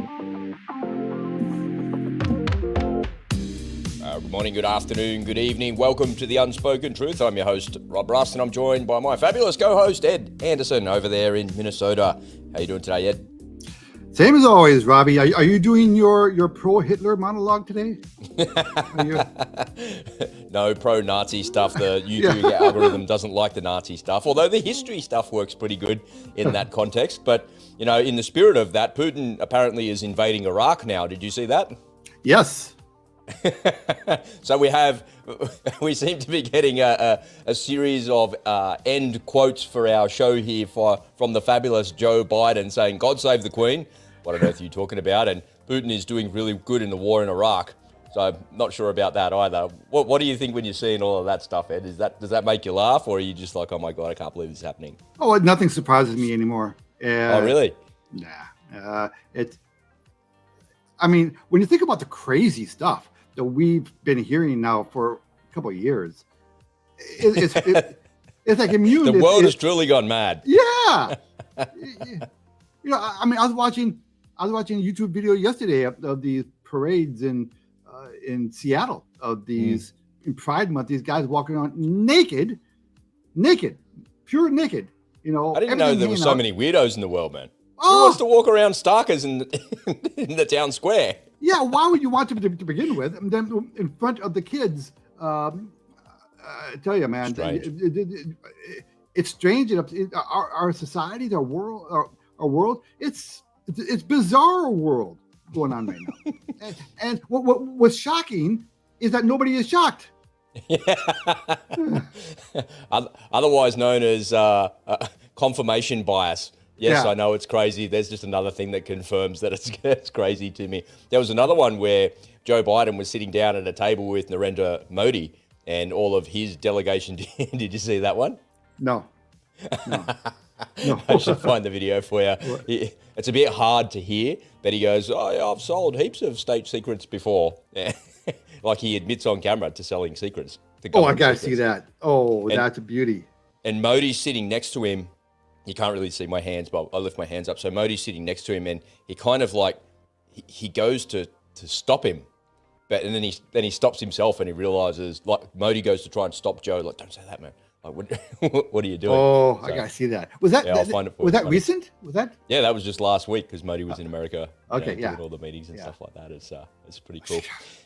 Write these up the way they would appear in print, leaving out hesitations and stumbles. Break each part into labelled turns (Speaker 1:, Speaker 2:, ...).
Speaker 1: Good morning, good afternoon, good evening. Welcome to The Unspoken Truth. I'm your host, Rob Russ, and I'm joined by my fabulous co-host, Ed Anderson, over there in Minnesota. How you doing today, Ed?
Speaker 2: Same as always, Robbie. Are you doing your pro-Hitler monologue today?
Speaker 1: No pro-Nazi stuff. The YouTube algorithm doesn't like the Nazi stuff, although the history stuff works pretty good in that context. But, you know, in the spirit of that, Putin apparently is invading Iraq now. Did you see that?
Speaker 2: Yes.
Speaker 1: So we seem to be getting a series of end quotes for our show here from the fabulous Joe Biden saying, "God save the Queen." What on earth are you talking about? And Putin is doing really good in the war in Iraq. So I'm not sure about that either. What do you think when you're seeing all of that stuff, Ed? Does that make you laugh, or are you just like, oh my God, I can't believe this is happening?
Speaker 2: Oh, nothing surprises me anymore.
Speaker 1: Oh, really?
Speaker 2: Nah. I mean, when you think about the crazy stuff that we've been hearing now for a couple of years, it's like immune.
Speaker 1: The world has truly gone mad.
Speaker 2: Yeah. You know, I mean, I was watching a YouTube video yesterday of these parades in Seattle of these in Pride Month. These guys walking around naked, pure naked. You know,
Speaker 1: I didn't know there were so many weirdos in the world, man.
Speaker 2: Oh.
Speaker 1: Who wants to walk around starkers in the town square?
Speaker 2: Yeah, why would you want to begin with? And then in front of the kids, I tell you, man, it's strange. Our society, our world, it's bizarre world going on right now. and what was shocking is that nobody is shocked.
Speaker 1: Yeah. Otherwise known as confirmation bias. Yes, yeah. I know it's crazy. There's just another thing that confirms that it's crazy to me. There was another one where Joe Biden was sitting down at a table with Narendra Modi and all of his delegation. Did you see that one?
Speaker 2: No.
Speaker 1: I should find the video for you. It's a bit hard to hear, but he goes, "Oh, yeah, I've sold heaps of state secrets before." Like he admits on camera to selling secrets.
Speaker 2: I gotta see that. That's a beauty.
Speaker 1: And Modi's sitting next to him. You can't really see my hands, but I lift my hands up. So Modi's sitting next to him, and he kind of like he goes to stop him, but and then he stops himself, and he realizes, like, Modi goes to try and stop Joe, like, "Don't say that, man. Like, what are you doing?"
Speaker 2: Oh, so, I gotta see that. Was that? Yeah, I'll find it for you. Was that recent? Was that?
Speaker 1: Yeah, that was just last week because Modi was in America.
Speaker 2: Okay,
Speaker 1: doing all the meetings and stuff like that. It's pretty cool.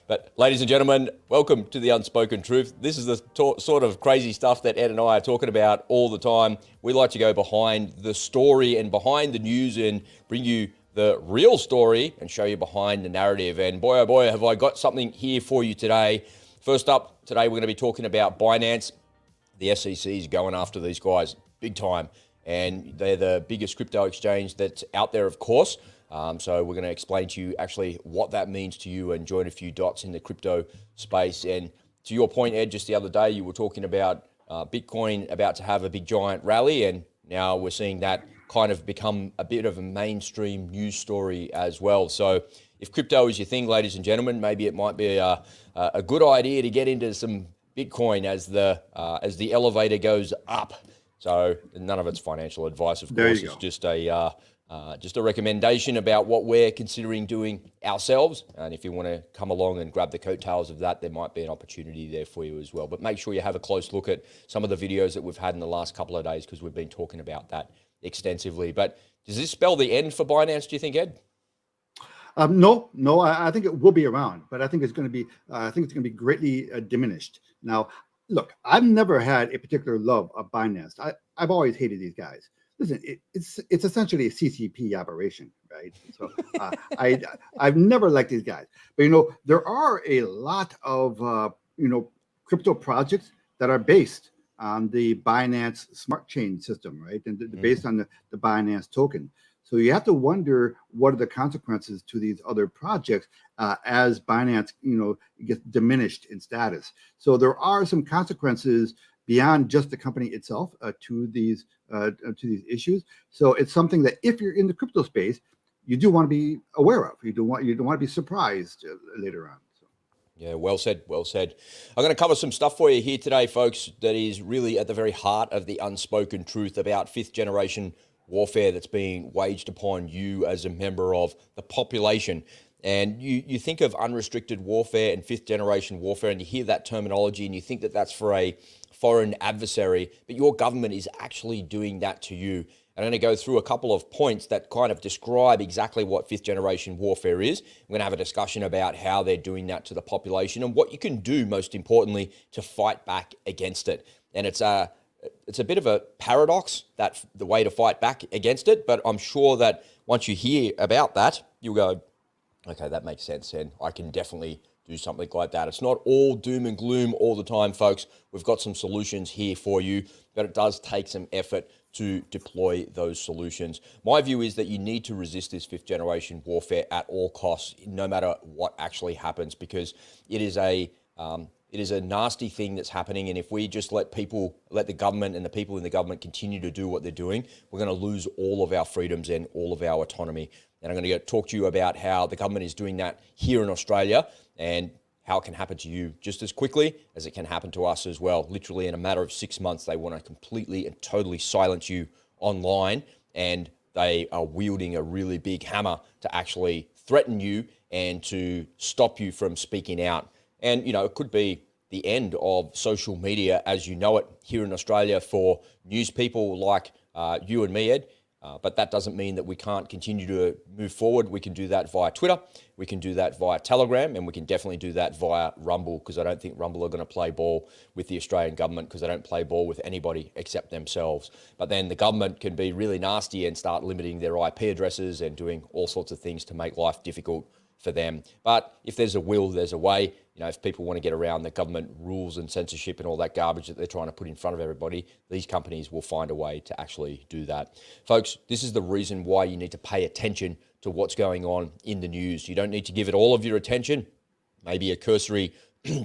Speaker 1: But ladies and gentlemen, welcome to The Unspoken Truth. This is the sort of crazy stuff that Ed and I are talking about all the time. We like to go behind the story and behind the news and bring you the real story and show you behind the narrative. And boy, oh boy, have I got something here for you today. First up, today we're going to be talking about Binance. The SEC is going after these guys big time, and they're the biggest crypto exchange that's out there, of course. So we're going to explain to you actually what that means to you and join a few dots in the crypto space. And to your point, Ed, just the other day, you were talking about Bitcoin about to have a big giant rally, and now we're seeing that kind of become a bit of a mainstream news story as well. So if crypto is your thing, ladies and gentlemen, maybe it might be a good idea to get into some Bitcoin as the elevator goes up. So none of it's financial advice, of course. It's just a recommendation about what we're considering doing ourselves. And if you want to come along and grab the coattails of that, there might be an opportunity there for you as well. But make sure you have a close look at some of the videos that we've had in the last couple of days, because we've been talking about that extensively. But does this spell the end for Binance, do you think, Ed?
Speaker 2: No. I think it will be around, but I think it's going to be greatly diminished. Now, look, I've never had a particular love of Binance. I've always hated these guys. Listen, it's essentially a CCP operation, right? So I've never liked these guys. But, you know, there are a lot of, crypto projects that are based on the Binance smart chain system, right? And based on the Binance token. So you have to wonder what are the consequences to these other projects as Binance, gets diminished in status. So there are some consequences beyond just the company itself to these issues. So it's something that if you're in the crypto space, you do want to be aware of. You don't want to be surprised later on. So.
Speaker 1: Yeah, well said, well said. I'm going to cover some stuff for you here today, folks, that is really at the very heart of the unspoken truth about fifth generation warfare that's being waged upon you as a member of the population. And you think of unrestricted warfare and fifth generation warfare, and you hear that terminology and you think that that's for a foreign adversary, but your government is actually doing that to you. I'm going to go through a couple of points that kind of describe exactly what fifth generation warfare is. We're going to have a discussion about how they're doing that to the population and what you can do, most importantly, to fight back against it. And it's a bit of a paradox, that the way to fight back against it, but I'm sure that once you hear about that, you'll go, okay, that makes sense, and I can definitely do something like that. It's not all doom and gloom all the time, folks. We've got some solutions here for you, but it does take some effort to deploy those solutions. My view is that you need to resist this fifth generation warfare at all costs, no matter what actually happens, because it is a nasty thing that's happening. And if we just let the government and the people in the government continue to do what they're doing, we're going to lose all of our freedoms and all of our autonomy. And I'm going to talk to you about how the government is doing that here in Australia and how it can happen to you just as quickly as it can happen to us as well. Literally in a matter of 6 months, they want to completely and totally silence you online, and they are wielding a really big hammer to actually threaten you and to stop you from speaking out. And, it could be the end of social media as you know it here in Australia for news people like you and me, Ed. But that doesn't mean that we can't continue to move forward. We can do that via Twitter, we can do that via Telegram, and we can definitely do that via Rumble, because I don't think Rumble are going to play ball with the Australian government, because they don't play ball with anybody except themselves. But then the government can be really nasty and start limiting their IP addresses and doing all sorts of things to make life difficult for them. But if there's a will, there's a way. If people want to get around the government rules and censorship and all that garbage that they're trying to put in front of everybody, these companies will find a way to actually do that. Folks, this is the reason why you need to pay attention to what's going on in the news. You don't need to give it all of your attention. Maybe a cursory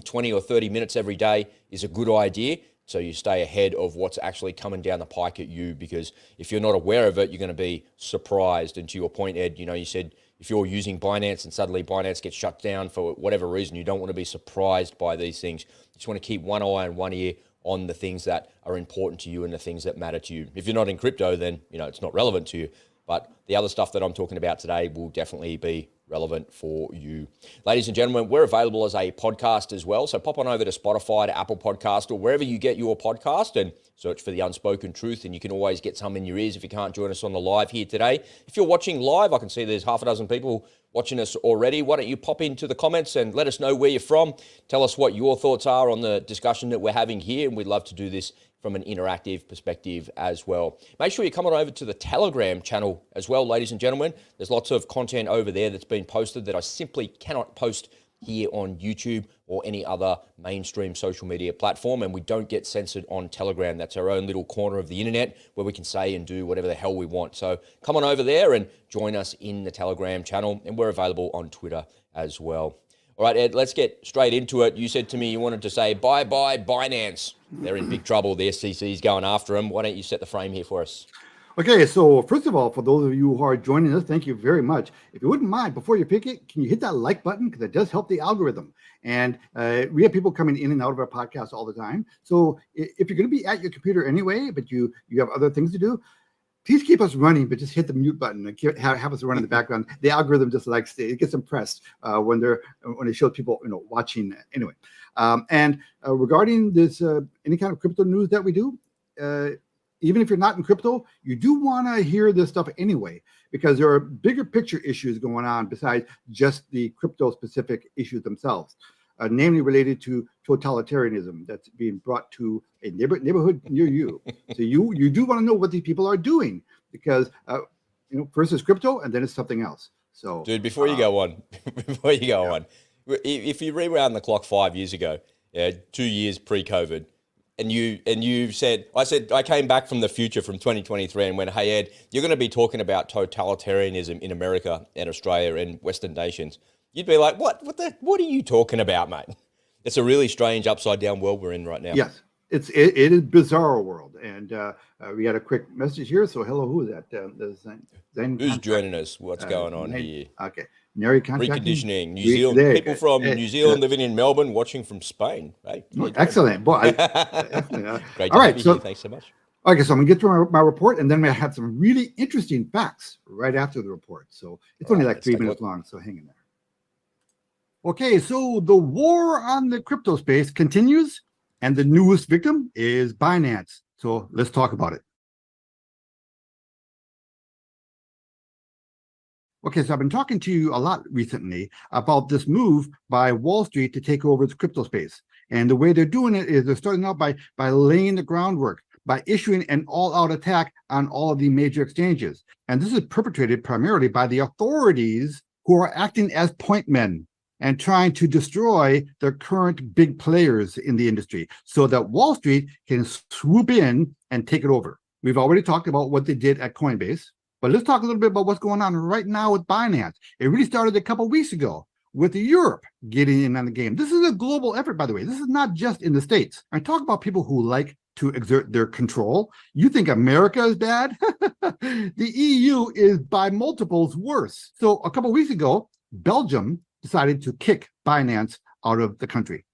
Speaker 1: 20 or 30 minutes every day is a good idea, so you stay ahead of what's actually coming down the pike at you, because if you're not aware of it, you're going to be surprised. And to your point, Ed, you said if you're using Binance and suddenly Binance gets shut down for whatever reason, you don't want to be surprised by these things. You just want to keep one eye and one ear on the things that are important to you and the things that matter to you. If you're not in crypto, then it's not relevant to you. But the other stuff that I'm talking about today will definitely be relevant for you. Ladies and gentlemen, we're available as a podcast as well. So pop on over to Spotify, to Apple Podcast, or wherever you get your podcast, and search for The Unspoken Truth, and you can always get some in your ears if you can't join us on the live here today. If you're watching live, I can see there's half a dozen people watching us already. Why don't you pop into the comments and let us know where you're from. Tell us what your thoughts are on the discussion that we're having here, and we'd love to do this from an interactive perspective as well. Make sure you come on over to the Telegram channel as well, ladies and gentlemen. There's lots of content over there that's been posted that I simply cannot post here on YouTube or any other mainstream social media platform, and we don't get censored on Telegram. That's our own little corner of the internet where we can say and do whatever the hell we want. So come on over there and join us in the Telegram channel, and we're available on Twitter as well. All right, Ed, let's get straight into it. You said to me you wanted to say bye-bye Binance. They're in big trouble. The SEC's going after them. Why don't you set the frame here for us?
Speaker 2: Okay, so first of all, for those of you who are joining us, thank you very much. If you wouldn't mind, before you pick it, can you hit that like button? Because it does help the algorithm. And we have people coming in and out of our podcast all the time. So if you're going to be at your computer anyway, but you have other things to do, please keep us running, but just hit the mute button and have us run in the background. The algorithm just likes it gets impressed when it shows people watching anyway. And regarding this, any kind of crypto news that we do, even if you're not in crypto, you do want to hear this stuff anyway, because there are bigger picture issues going on besides just the crypto specific issues themselves. Namely related to totalitarianism that's being brought to a neighborhood near you. So you do want to know what these people are doing, because first is crypto and then it's something else. So,
Speaker 1: dude, before you go on, if you rewound the clock 5 years ago, 2 years pre-COVID, and you said, I came back from the future from 2023 and went, hey Ed, you're going to be talking about totalitarianism in America and Australia and Western nations. You'd be like, what are you talking about, mate? It's a really strange upside down world we're in right now.
Speaker 2: Yes, it is bizarre world. And we had a quick message here. So hello, who is that?
Speaker 1: Who's joining us? What's going on here?
Speaker 2: Okay. Reconditioning.
Speaker 1: New Zealand. People from New Zealand living in Melbourne, watching from Spain. Right?
Speaker 2: Excellent. Boy,
Speaker 1: Great
Speaker 2: all right,
Speaker 1: so, thanks so much.
Speaker 2: Okay, so I'm gonna get through my report, and then I had some really interesting facts right after the report. So it's only like 3 minutes long, so hang in there. Okay, so the war on the crypto space continues, and the newest victim is Binance. So let's talk about it. Okay, so I've been talking to you a lot recently about this move by Wall Street to take over the crypto space. And the way they're doing it is they're starting out by laying the groundwork, by issuing an all-out attack on all of the major exchanges. And this is perpetrated primarily by the authorities who are acting as point men and trying to destroy the current big players in the industry so that Wall Street can swoop in and take it over. We've already talked about what they did at Coinbase, but let's talk a little bit about what's going on right now with Binance. It really started a couple of weeks ago with Europe getting in on the game. This is a global effort, by the way. This is not just in the States. I talk about people who like to exert their control. You think America is bad? The EU is by multiples worse. So a couple of weeks ago, Belgium decided to kick Binance out of the country.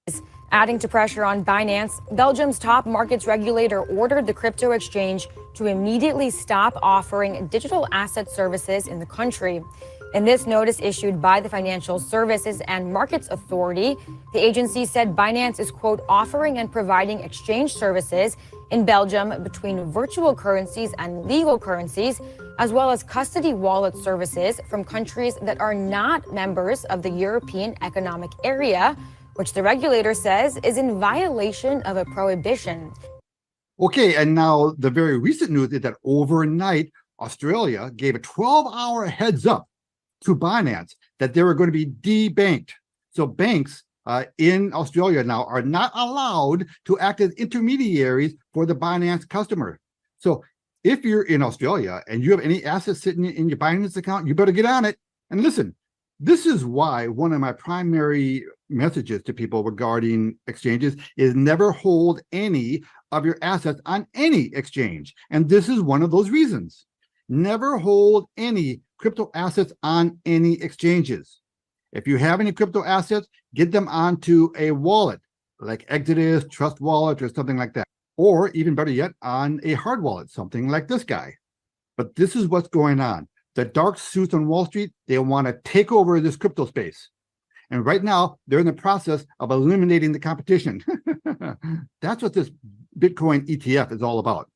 Speaker 3: Adding to pressure on Binance, Belgium's top markets regulator ordered the crypto exchange to immediately stop offering digital asset services in the country. In this notice issued by the Financial Services and Markets Authority, the agency said Binance is, quote, offering and providing exchange services in Belgium between virtual currencies and legal currencies, as well as custody wallet services from countries that are not members of the European Economic Area, which the regulator says is in violation of a prohibition.
Speaker 2: Okay, and now the very recent news is that overnight, Australia gave a 12-hour heads up to Binance that they were going to be debanked. So banks in Australia now are not allowed to act as intermediaries for the Binance customer. So if you're in Australia and you have any assets sitting in your Binance account, you better get on it. And listen, this is why one of my primary messages to people regarding exchanges is never hold any of your assets on any exchange. And this is one of those reasons. Never hold any crypto assets on any exchanges. If you have any crypto assets, get them onto a wallet like Exodus, Trust Wallet, or something like that. Or even better yet, on a hard wallet, something like this guy. But this is what's going on. The dark suits on Wall Street, they want to take over this crypto space. And right now, they're in the process of eliminating the competition. That's what this Bitcoin ETF is all about.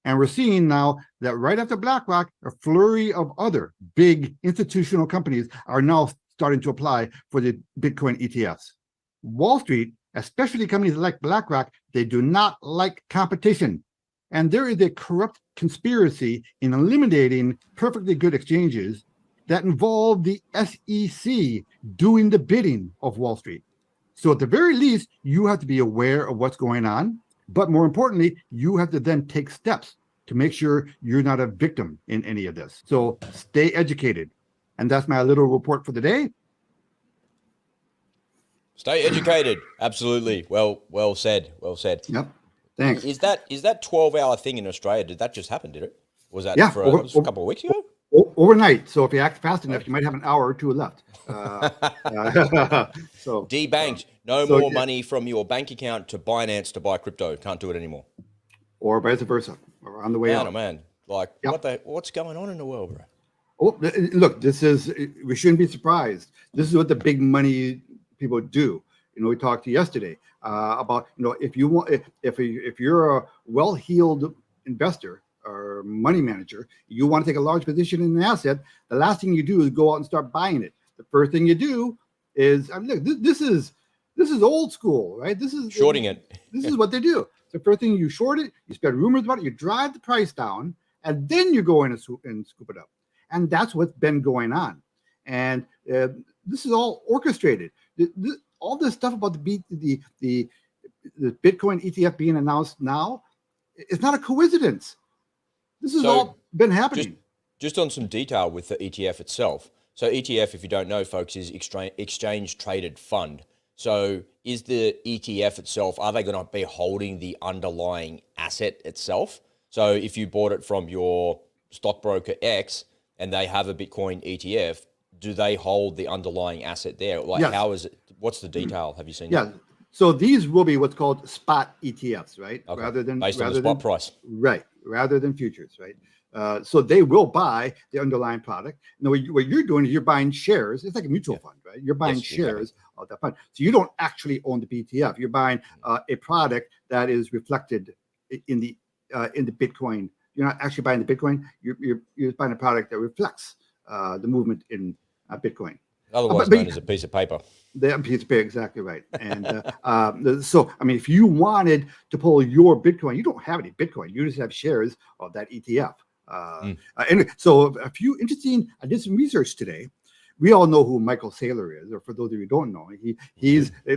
Speaker 2: And we're seeing now that right after BlackRock, a flurry of other big institutional companies are now starting to apply for the Bitcoin ETFs. Wall Street, especially companies like BlackRock, they do not like competition. And there is a corrupt conspiracy in eliminating perfectly good exchanges that involve the SEC doing the bidding of Wall Street. So at the very least, you have to be aware of what's going on. But more importantly, you have to then take steps to make sure you're not a victim in any of this. So stay educated. And that's my little report for the day.
Speaker 1: Stay educated. Absolutely. Well said. Well said.
Speaker 2: Yep. Thanks.
Speaker 1: Is that 12-hour thing in Australia? Did that just happen? Did it? Was that for a couple of weeks ago?
Speaker 2: Overnight. So if you act fast enough, you might have an hour or two left. So
Speaker 1: debanked. No more money from your bank account to Binance to buy crypto. Can't do it anymore.
Speaker 2: Or vice versa. Or on the way out.
Speaker 1: Oh man, like what's going on in the world, bro?
Speaker 2: Oh, look, we shouldn't be surprised. This is what the big money people do. We talked to you yesterday about, if you're a well-heeled investor or money manager, you want to take a large position in an asset, the last thing you do is go out and start buying it. The first thing you do is, look, this is old school, right? This is
Speaker 1: shorting it.
Speaker 2: This is what they do. The first thing, you short it, you spread rumors about it, you drive the price down, and then you go in and scoop it up. And that's what's been going on. And this is all orchestrated. All this stuff about the Bitcoin ETF being announced now, it's not a coincidence. This has all been happening.
Speaker 1: Just on some detail with the ETF itself. So ETF, if you don't know, folks, is exchange traded fund. So is the ETF itself, are they going to be holding the underlying asset itself? So if you bought it from your stockbroker X and they have a Bitcoin ETF, do they hold the underlying asset there? Like, yes. How is it? What's the detail? Have you seen?
Speaker 2: Yeah. So these will be what's called spot ETFs, right?
Speaker 1: Okay. Based on the spot price.
Speaker 2: Right. rather than futures, right? So they will buy the underlying product. Now, what you're doing is you're buying shares. It's like a mutual fund, right? You're buying shares of that fund. So you don't actually own the BTF. You're buying a product that is reflected in the Bitcoin. You're not actually buying the Bitcoin. You're buying a product that reflects the movement in Bitcoin.
Speaker 1: Otherwise known as a piece of paper.
Speaker 2: That piece of paper, exactly right. And so, I mean, if you wanted to pull your Bitcoin, you don't have any Bitcoin. You just have shares of that ETF. And so I did some research today. We all know who Michael Saylor is, or for those of you who don't know, he's a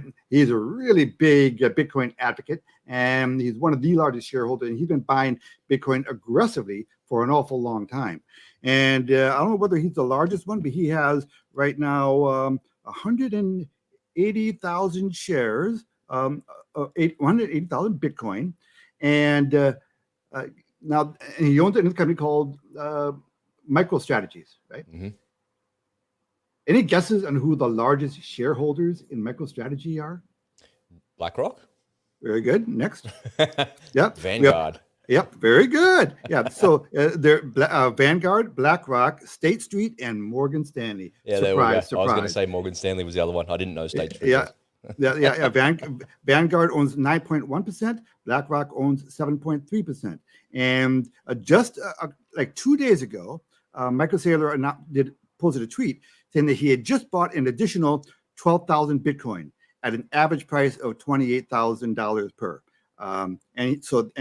Speaker 2: really big Bitcoin advocate, and he's one of the largest shareholders, and he's been buying Bitcoin aggressively for an awful long time. And I don't know whether he's the largest one, but he has right now 180,000 shares, 180,000 Bitcoin, and now he owns it in a company called MicroStrategies, right? Mm-hmm. Any guesses on who the largest shareholders in MicroStrategy are?
Speaker 1: BlackRock.
Speaker 2: Very good. Next. Yep.
Speaker 1: Vanguard.
Speaker 2: Yep. Very good. Yeah. So they're Vanguard, BlackRock, State Street, and Morgan Stanley.
Speaker 1: Yeah,
Speaker 2: surprise.
Speaker 1: I was going to say Morgan Stanley was the other one. I didn't know State Street.
Speaker 2: Yeah. Yeah. Vanguard owns 9.1%. BlackRock owns 7.3%. And just like 2 days ago, Michael Saylor posted a tweet saying that he had just bought an additional 12,000 Bitcoin at an average price of $28,000 per. And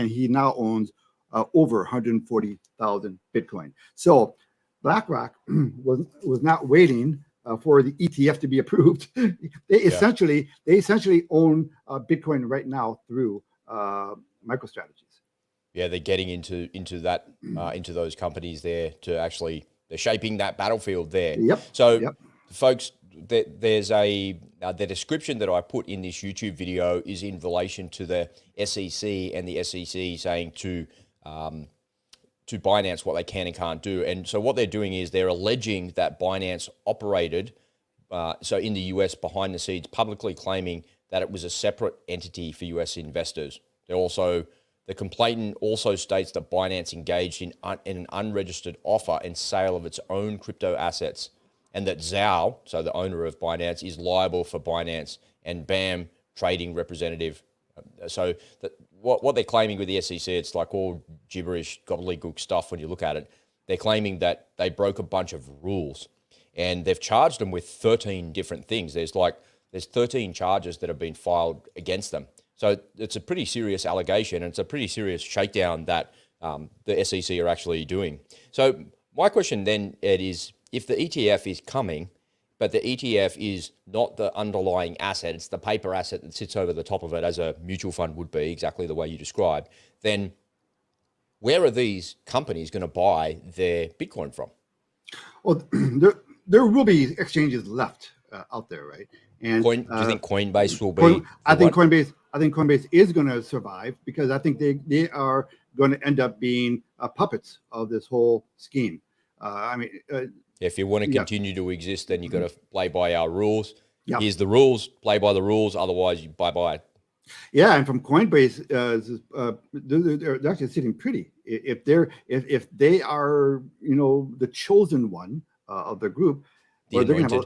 Speaker 2: he now owns over 140,000 Bitcoin. So BlackRock was not waiting for the ETF to be approved. They essentially own Bitcoin right now through MicroStrategies.
Speaker 1: Yeah, they're getting into that into those companies there to actually they're shaping that battlefield there.
Speaker 2: Yep.
Speaker 1: So, folks, there's the description that I put in this YouTube video is in relation to the SEC and the SEC saying to Binance what they can and can't do. And so what they're doing is they're alleging that Binance operated, so in the US behind the scenes, publicly claiming that it was a separate entity for US investors. The complainant also states that Binance engaged in an unregistered offer and sale of its own crypto assets, and that Zhao, so the owner of Binance, is liable for Binance and BAM trading representative. So what they're claiming with the SEC, it's like all gibberish, gobbledygook stuff when you look at it. They're claiming that they broke a bunch of rules, and they've charged them with 13 different things. There's 13 charges that have been filed against them. So it's a pretty serious allegation, and it's a pretty serious shakedown that the SEC are actually doing. So my question then, Ed, is if the ETF is coming, but the ETF is not the underlying asset, it's the paper asset that sits over the top of it, as a mutual fund would be, exactly the way you described, then where are these companies going to buy their Bitcoin from?
Speaker 2: Well, there will be exchanges left out there, right? And
Speaker 1: do you think Coinbase will be?
Speaker 2: I think Coinbase is going to survive, because I think they are going to end up being puppets of this whole scheme.
Speaker 1: If you want to continue to exist, then you've got to play by our rules. Yep. Here's the rules, play by the rules. Otherwise, you bye-bye.
Speaker 2: Yeah, and from Coinbase, they're actually sitting pretty. If they are, the chosen one of the group,
Speaker 1: the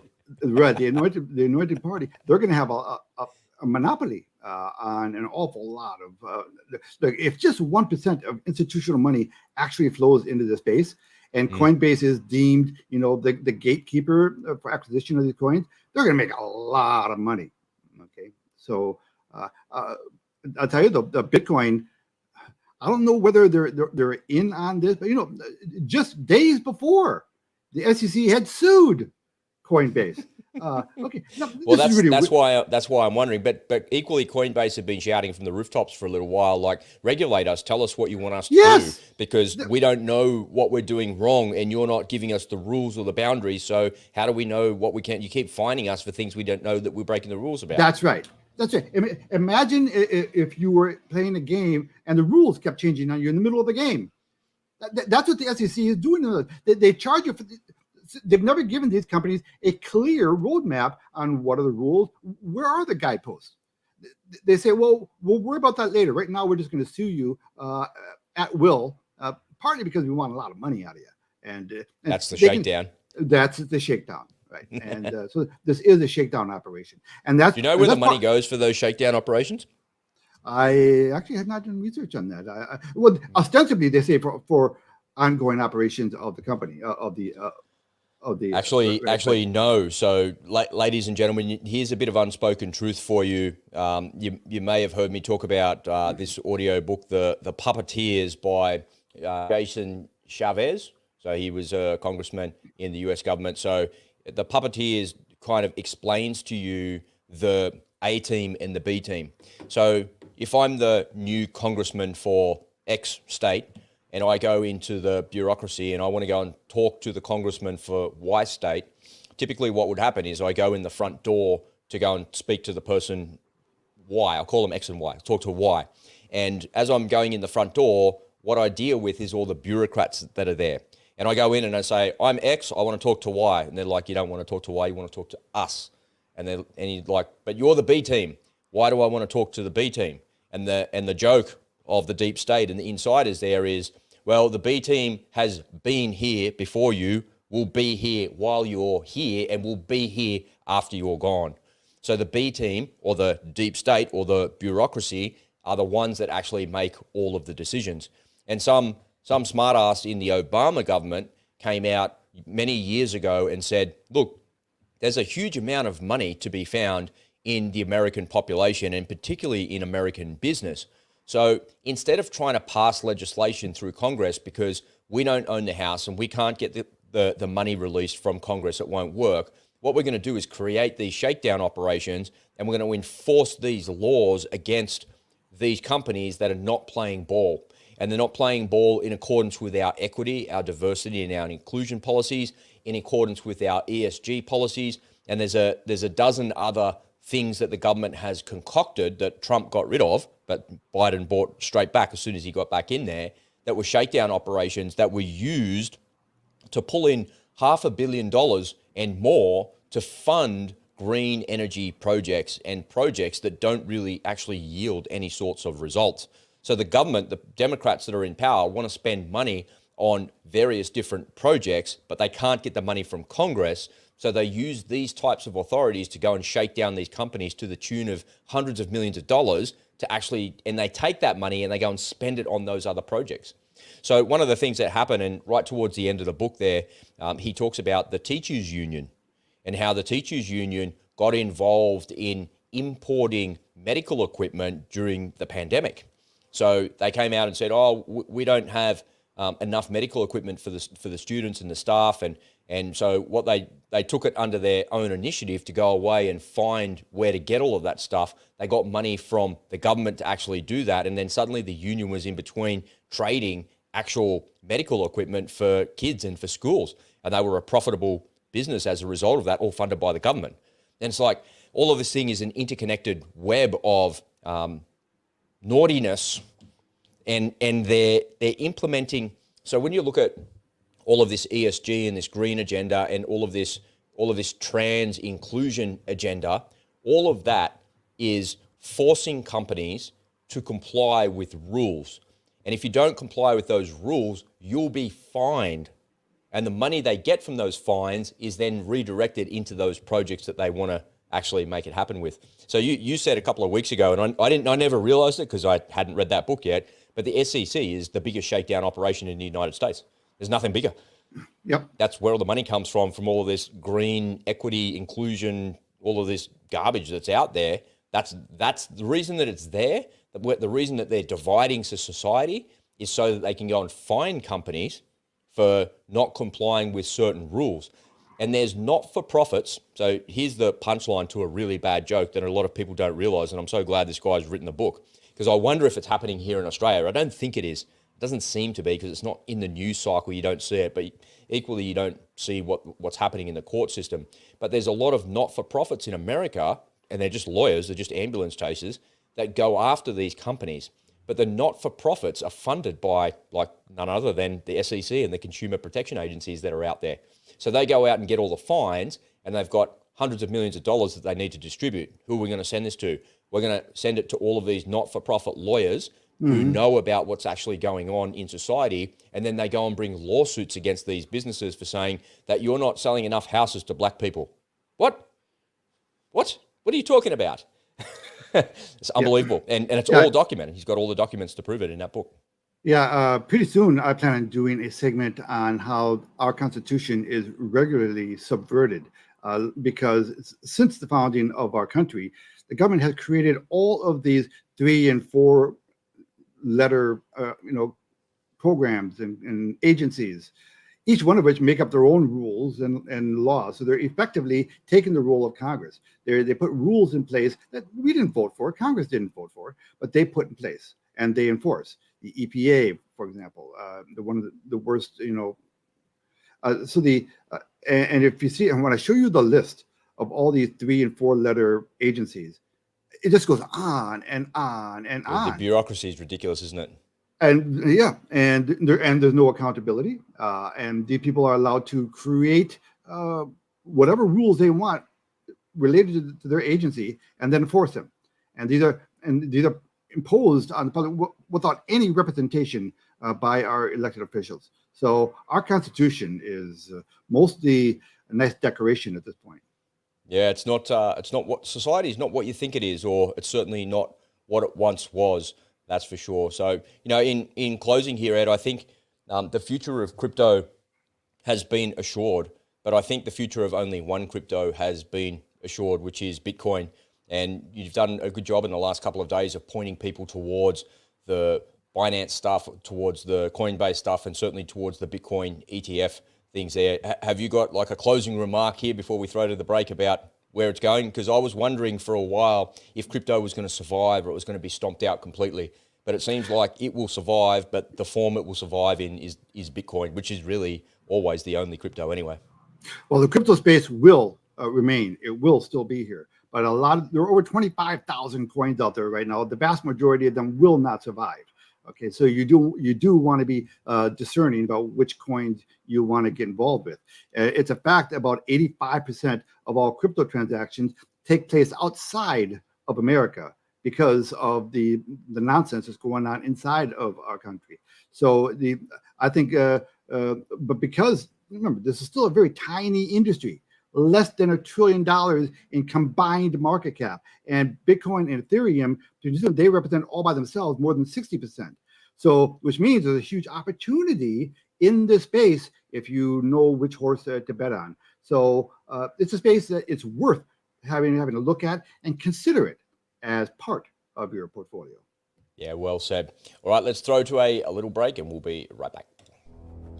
Speaker 2: anointed party, they're going to have a monopoly on an awful lot of. If just 1% of institutional money actually flows into the space, and Coinbase is deemed, the gatekeeper for acquisition of these coins, they're going to make a lot of money. Okay, so I'll tell you, the Bitcoin, I don't know whether they're in on this, but just days before, the SEC had sued Coinbase. Okay. No,
Speaker 1: well, that's why I'm wondering. But equally, Coinbase have been shouting from the rooftops for a little while, like, regulate us, tell us what you want us to do, because we don't know what we're doing wrong, and you're not giving us the rules or the boundaries. So how do we know what we can't? You keep fining us for things we don't know that we're breaking the rules about.
Speaker 2: That's right. Imagine if you were playing a game and the rules kept changing on you in the middle of the game. That's what the SEC is doing. They charge you for. They've never given these companies a clear roadmap on what are the rules. Where are the guideposts? They say, well, we'll worry about that later. Right now, we're just going to sue you at will partly because we want a lot of money out of you. And
Speaker 1: that's the shakedown.
Speaker 2: That's the shakedown, right? And so this is a shakedown operation. And that's,
Speaker 1: do you know where the money goes for those shakedown operations?
Speaker 2: I actually have not done research on that. Well, ostensibly they say for ongoing operations of the company, of the
Speaker 1: Actually, no. So, ladies and gentlemen, here's a bit of unspoken truth for you. You may have heard me talk about this audio book, The Puppeteers by Jason Chavez. So he was a congressman in the US government. So The Puppeteers kind of explains to you the A team and the B team. So if I'm the new congressman for X state, and I go into the bureaucracy and I want to go and talk to the congressman for Y state, typically what would happen is I go in the front door to go and speak to the person Y. I'll call them X and Y, talk to Y. And as I'm going in the front door, what I deal with is all the bureaucrats that are there. And I go in and I say, I'm X, I want to talk to Y. And they're like, you don't want to talk to Y, you want to talk to us. And you're like, but you're the B team. Why do I want to talk to the B team? And the joke of the deep state and the insiders there is, well, the B team has been here before you, will be here while you're here, and will be here after you're gone. So the B team, or the deep state, or the bureaucracy, are the ones that actually make all of the decisions. And some smartass in the Obama government came out many years ago and said, look, there's a huge amount of money to be found in the American population, and particularly in American business. So instead of trying to pass legislation through Congress because we don't own the House and we can't get the money released from Congress, it won't work, what we're going to do is create these shakedown operations, and we're going to enforce these laws against these companies that are not playing ball. And they're not playing ball in accordance with our equity, our diversity, and our inclusion policies, in accordance with our ESG policies. And there's a dozen other things that the government has concocted that Trump got rid of, but Biden brought straight back as soon as he got back in there, that were shakedown operations that were used to pull in $500 million and more to fund green energy projects and projects that don't really actually yield any sorts of results. So the government, the Democrats that are in power, want to spend money on various different projects, but they can't get the money from Congress. So they use these types of authorities to go and shake down these companies to the tune of hundreds of millions of dollars to actually, and they take that money and they go and spend it on those other projects. So one of the things that happened, and right towards the end of the book there, he talks about the teachers union and how the teachers union got involved in importing medical equipment during the pandemic. So they came out and said, oh, we don't have enough medical equipment for the students and the staff. And so what they took it under their own initiative to go away and find where to get all of that stuff. They got money from the government to actually do that. And then suddenly the union was in between trading actual medical equipment for kids and for schools. And they were a profitable business as a result of that, all funded by the government. And it's like all of this thing is an interconnected web of naughtiness, and they're implementing. So when you look at all of this ESG and this green agenda and all of this trans inclusion agenda, all of that is forcing companies to comply with rules. And if you don't comply with those rules, you'll be fined. And the money they get from those fines is then redirected into those projects that they want to actually make it happen with. So you said a couple of weeks ago, and I never realized it because I hadn't read that book yet, but the SEC is the biggest shakedown operation in the United States. There's nothing bigger.
Speaker 2: Yep.
Speaker 1: That's where all the money comes from all of this green equity, inclusion, all of this garbage that's out there. That's the reason that it's there. The reason that they're dividing society is so that they can go and fine companies for not complying with certain rules. And there's not-for-profits. So here's the punchline to a really bad joke that a lot of people don't realize, and I'm so glad this guy's written the book, because I wonder if it's happening here in Australia. I don't think it is. It doesn't seem to be because it's not in the news cycle. You don't see it, but equally you don't see what's happening in the court system. But there's a lot of not-for-profits in America, and they're just lawyers, they're just ambulance chasers, that go after these companies. But the not-for-profits are funded by none other than the SEC and the consumer protection agencies that are out there. So they go out and get all the fines, and they've got hundreds of millions of dollars that they need to distribute. Who are we going to send this to? We're going to send it to all of these not-for-profit lawyers who know about what's actually going on in society, and then they go and bring lawsuits against these businesses for saying that you're not selling enough houses to black people. What? What are you talking about? It's unbelievable. And it's all documented. He's got all the documents to prove it in that book.
Speaker 2: Yeah, pretty soon I plan on doing a segment on how our Constitution is regularly subverted because since the founding of our country, the government has created all of these 3 and 4 letter, programs and agencies, each one of which make up their own rules and laws. So they're effectively taking the role of Congress. They put rules in place that we didn't vote for, Congress didn't vote for, but they put in place and they enforce. The EPA, for example, one of the worst, and if you see, and when I show you the list of all these 3 and 4 letter agencies, it just goes on and on and on.
Speaker 1: The bureaucracy is ridiculous, isn't it?
Speaker 2: And there's no accountability, and these people are allowed to create whatever rules they want related to their agency and then enforce them. And these are imposed on the public without any representation by our elected officials. So our Constitution is mostly a nice decoration at this point.
Speaker 1: Yeah, it's not what society is, not what you think it is, or it's certainly not what it once was. That's for sure. So, in closing here, Ed, I think the future of crypto has been assured, but I think the future of only one crypto has been assured, which is Bitcoin. And you've done a good job in the last couple of days of pointing people towards the Binance stuff, towards the Coinbase stuff, and certainly towards the Bitcoin ETF things there. Have you got like a closing remark here before we throw to the break about where it's going? Because I was wondering for a while if crypto was going to survive or it was going to be stomped out completely. But it seems like it will survive, but the form it will survive in is Bitcoin, which is really always the only crypto anyway.
Speaker 2: Well, the crypto space will remain. It will still be here. But there are over 25,000 coins out there right now. The vast majority of them will not survive. Okay, so you do want to be discerning about which coins you want to get involved with. It's a fact about 85% of all crypto transactions take place outside of America because of the nonsense that's going on inside of our country. So but because remember, this is still a very tiny industry, less than $1 trillion in combined market cap, and Bitcoin and Ethereum, they represent all by themselves more than 60%. So, which means there's a huge opportunity in this space if you know which horse to bet on. So it's a space that it's worth having a look at and consider it as part of your portfolio.
Speaker 1: Yeah, well said. All right, let's throw to a little break and we'll be right back.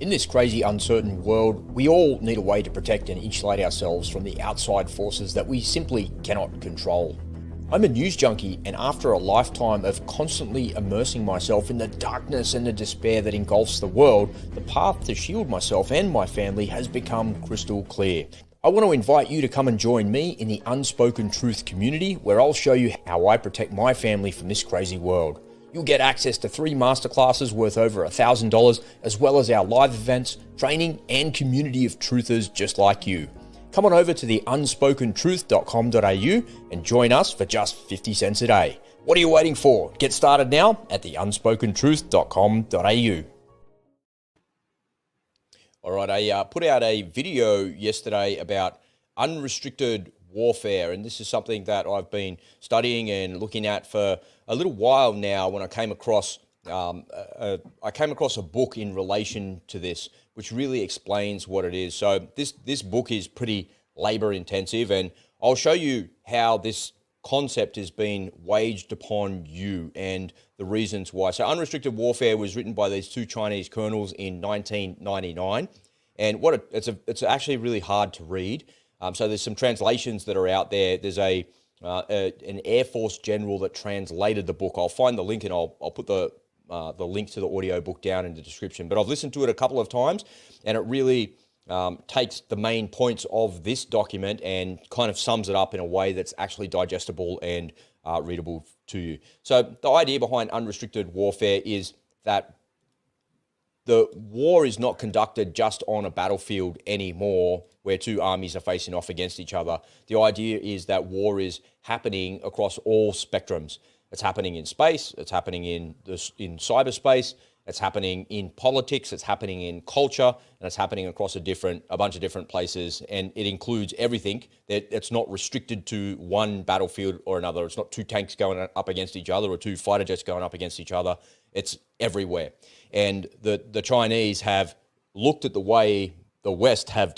Speaker 1: In this crazy, uncertain world, we all need a way to protect and insulate ourselves from the outside forces that we simply cannot control. I'm a news junkie, and after a lifetime of constantly immersing myself in the darkness and the despair that engulfs the world, the path to shield myself and my family has become crystal clear. I want to invite you to come and join me in the Unspoken Truth community, where I'll show you how I protect my family from this crazy world. You'll get access to 3 masterclasses worth over $1,000, as well as our live events, training, and community of truthers just like you. Come on over to the unspokentruth.com.au and join us for just 50 cents a day. What are you waiting for? Get started now at the unspokentruth.com.au. All right, I put out a video yesterday about unrestricted warfare, and this is something that I've been studying and looking at for a little while now. When I came across a book in relation to this, which really explains what it is. So this book is pretty labor intensive, and I'll show you how this concept has been waged upon you and the reasons why. So Unrestricted Warfare was written by these 2 Chinese colonels in 1999, and it's actually really hard to read. So there's some translations that are out there. There's an Air Force general that translated the book. I'll find the link and I'll put the link to the audio book down in the description. But I've listened to it a couple of times, and it really takes the main points of this document and kind of sums it up in a way that's actually digestible and readable to you. So the idea behind unrestricted warfare is that the war is not conducted just on a battlefield anymore where 2 armies are facing off against each other. The idea is that war is happening across all spectrums. It's happening in space. It's happening in cyberspace. It's happening in politics. It's happening in culture, and it's happening across a bunch of different places. And it includes everything. It's not restricted to one battlefield or another. It's not two tanks going up against each other or two fighter jets going up against each other. It's everywhere. And the Chinese have looked at the way the West have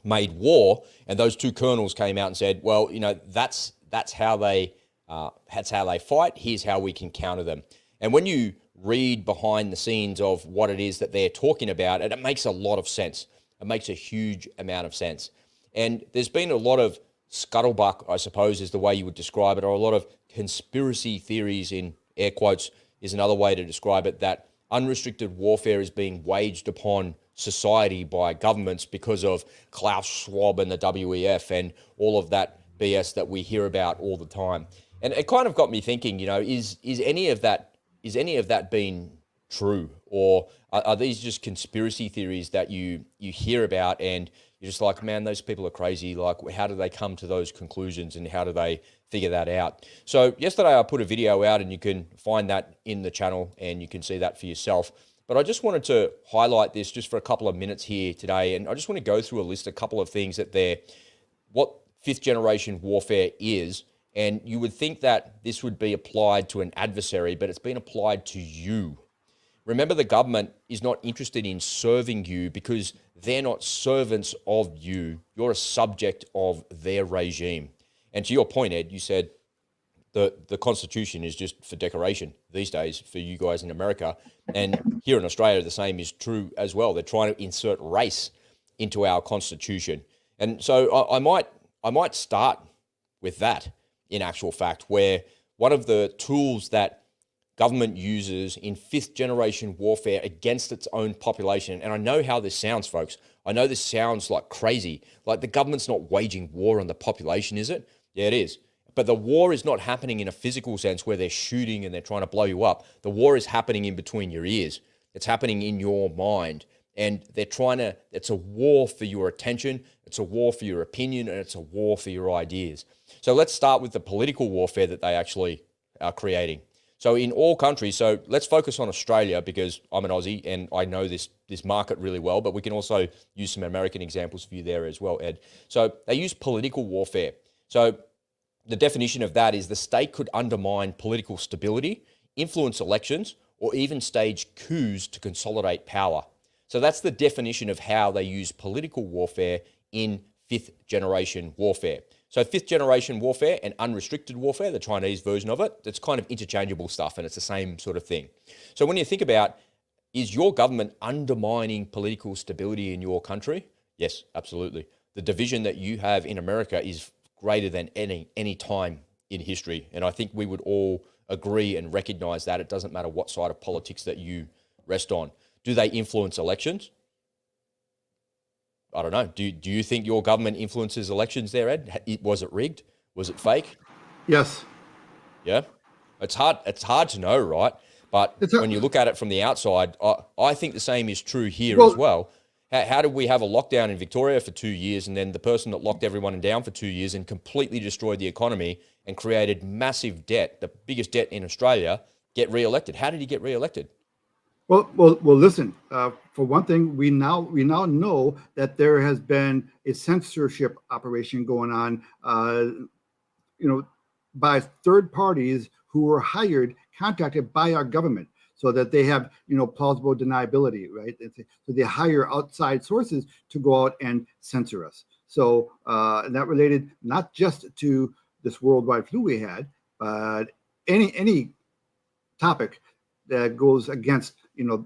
Speaker 1: made war, and those two colonels came out and said, well, that's how they fight. Here's how we can counter them. And when you read behind the scenes of what it is that they're talking about, and it makes a lot of sense. It makes a huge amount of sense. And there's been a lot of scuttlebutt, I suppose, is the way you would describe it, or a lot of conspiracy theories, in air quotes, is another way to describe it, that unrestricted warfare is being waged upon society by governments because of Klaus Schwab and the WEF and all of that BS that we hear about all the time. And it kind of got me thinking, is any of that being true, or are these just conspiracy theories that you hear about and you're just like, man, those people are crazy. Like, how do they come to those conclusions and how do they figure that out? So yesterday I put a video out, and you can find that in the channel and you can see that for yourself. But I just wanted to highlight this just for a couple of minutes here today. And I just want to go through a couple of things what fifth generation warfare is. And you would think that this would be applied to an adversary, but it's been applied to you. Remember, the government is not interested in serving you because they're not servants of you. You're a subject of their regime. And to your point, Ed, you said the Constitution is just for decoration these days for you guys in America. And here in Australia, the same is true as well. They're trying to insert race into our Constitution. And so I might start with that, in actual fact, where one of the tools that government uses in fifth generation warfare against its own population, and I know how this sounds, folks. I know this sounds like crazy. Like, the government's not waging war on the population, is it? Yeah, it is. But the war is not happening in a physical sense where they're shooting and they're trying to blow you up. The war is happening in between your ears. It's happening in your mind. And it's a war for your attention, it's a war for your opinion, and it's a war for your ideas. So let's start with the political warfare that they actually are creating. So in all countries, so let's focus on Australia because I'm an Aussie and I know this market really well, but we can also use some American examples for you there as well, Ed. So they use political warfare. So the definition of that is the state could undermine political stability, influence elections, or even stage coups to consolidate power. So that's the definition of how they use political warfare in fifth generation warfare. So fifth generation warfare and unrestricted warfare, the Chinese version of it, it's kind of interchangeable stuff and it's the same sort of thing. So when you think about, is your government undermining political stability in your country? Yes, absolutely. The division that you have in America is greater than any time in history. And I think we would all agree and recognize that. It doesn't matter what side of politics that you rest on. Do they influence elections? I don't know. Do you think your government influences elections there, Ed? Was it rigged? Was it fake?
Speaker 2: Yes.
Speaker 1: Yeah. It's hard to know, right? But when you look at it from the outside, I think the same is true here as well. How did we have a lockdown in Victoria for 2 years and then the person that locked everyone down for 2 years and completely destroyed the economy and created massive debt, the biggest debt in Australia, get re-elected? How did he get re-elected?
Speaker 2: Well. Listen. For one thing, we now know that there has been a censorship operation going on. By third parties who were contracted by our government, so that they have plausible deniability, right? So they hire outside sources to go out and censor us. So that related not just to this worldwide flu we had, but any topic that goes against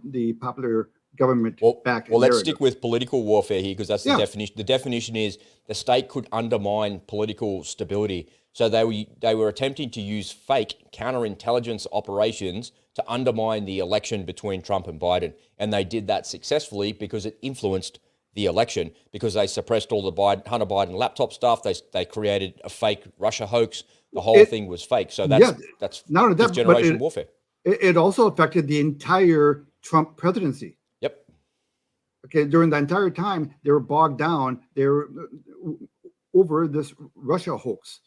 Speaker 2: the popular government back.
Speaker 1: Well, let's stick with political warfare here because that's the definition. The definition is the state could undermine political stability. So they were attempting to use fake counterintelligence operations to undermine the election between Trump and Biden. And they did that successfully because it influenced the election, because they suppressed all the Hunter Biden laptop stuff. They created a fake Russia hoax. The whole thing was fake. So that's fifth generation warfare.
Speaker 2: It also affected the entire Trump presidency.
Speaker 1: Yep.
Speaker 2: Okay, during the entire time, they were bogged down. They were over this Russia hoax.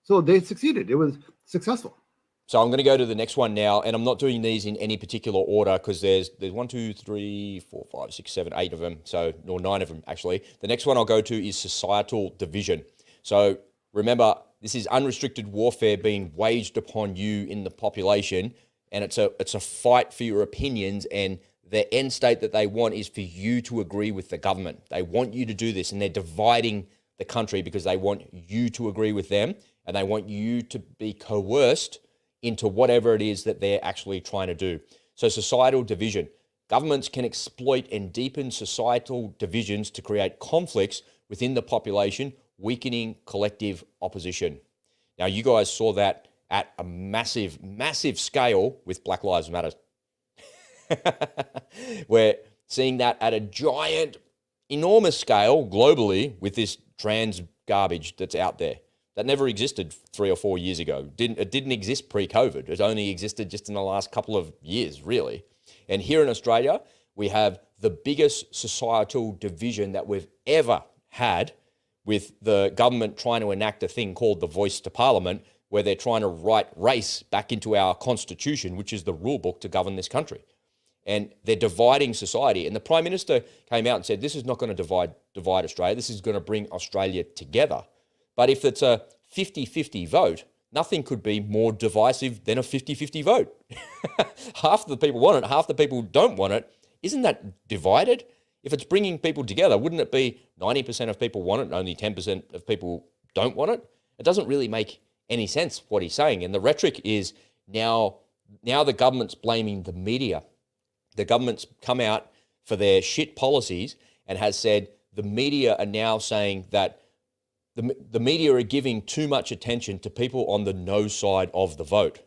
Speaker 2: So they succeeded. It was successful.
Speaker 1: So I'm going to go to the next one now, and I'm not doing these in any particular order because there's 1, 2, 3, 4, 5, 6, 7, 8 of them. So, or 9 of them actually. The next one I'll go to is societal division. So remember, this is unrestricted warfare being waged upon you in the population, and it's a fight for your opinions, and the end state that they want is for you to agree with the government. They want you to do this, and they're dividing the country because they want you to agree with them, and they want you to be coerced into whatever it is that they're actually trying to do. So societal division. Governments can exploit and deepen societal divisions to create conflicts within the population, weakening collective opposition. Now, you guys saw that at a massive, massive scale with Black Lives Matter. We're seeing that at a giant, enormous scale globally with this trans garbage that's out there. That never existed 3 or 4 years ago. It didn't exist pre-COVID. It only existed just in the last couple of years, really. And here in Australia, we have the biggest societal division that we've ever had, with the government trying to enact a thing called the Voice to Parliament, where they're trying to write race back into our constitution, which is the rule book to govern this country. And they're dividing society. And the Prime Minister came out and said, this is not going to divide Australia. This is going to bring Australia together. But if it's a 50-50 vote, nothing could be more divisive than a 50-50 vote. Half the people want it, half the people don't want it. Isn't that divided? If it's bringing people together, wouldn't it be 90% of people want it and only 10% of people don't want it? It doesn't really make any sense what he's saying. And the rhetoric is now the government's blaming the media. The government's come out for their shit policies and has said the media are now saying that the media are giving too much attention to people on the no side of the vote.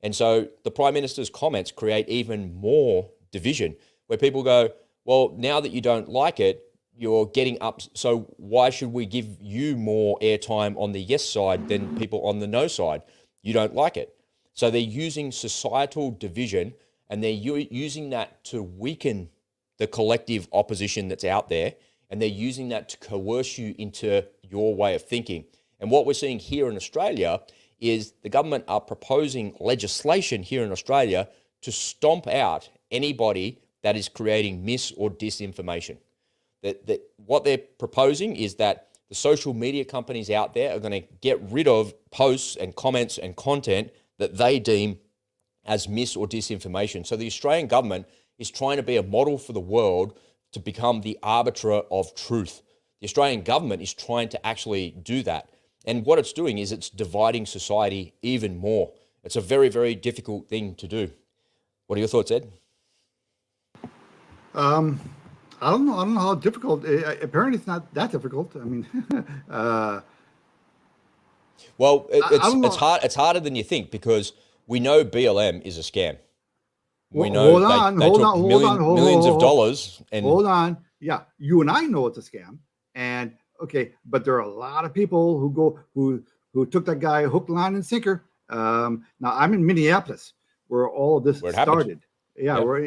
Speaker 1: And so the Prime Minister's comments create even more division, where people go, well, now that you don't like it, you're getting up. So why should we give you more airtime on the yes side than people on the no side? You don't like it. So they're using societal division, and they're using that to weaken the collective opposition that's out there. And they're using that to coerce you into your way of thinking. And what we're seeing here in Australia is the government are proposing legislation here in Australia to stomp out anybody that is creating mis or disinformation. What they're proposing is that the social media companies out there are going to get rid of posts and comments and content that they deem as mis or disinformation. So the Australian government is trying to be a model for the world to become the arbiter of truth. The Australian government is trying to actually do that. And what it's doing is it's dividing society even more. It's a very, very difficult thing to do. What are your thoughts, Ed?
Speaker 2: I don't know how difficult. Apparently, it's not that difficult. I mean,
Speaker 1: well, it's hard. It's harder than you think, because we know BLM is a scam. We know they took millions of dollars. And
Speaker 2: hold on, yeah, you and I know it's a scam, and okay, but there are a lot of people who took that guy hook, line, and sinker. Now I'm in Minneapolis, where all of this started. Yeah, where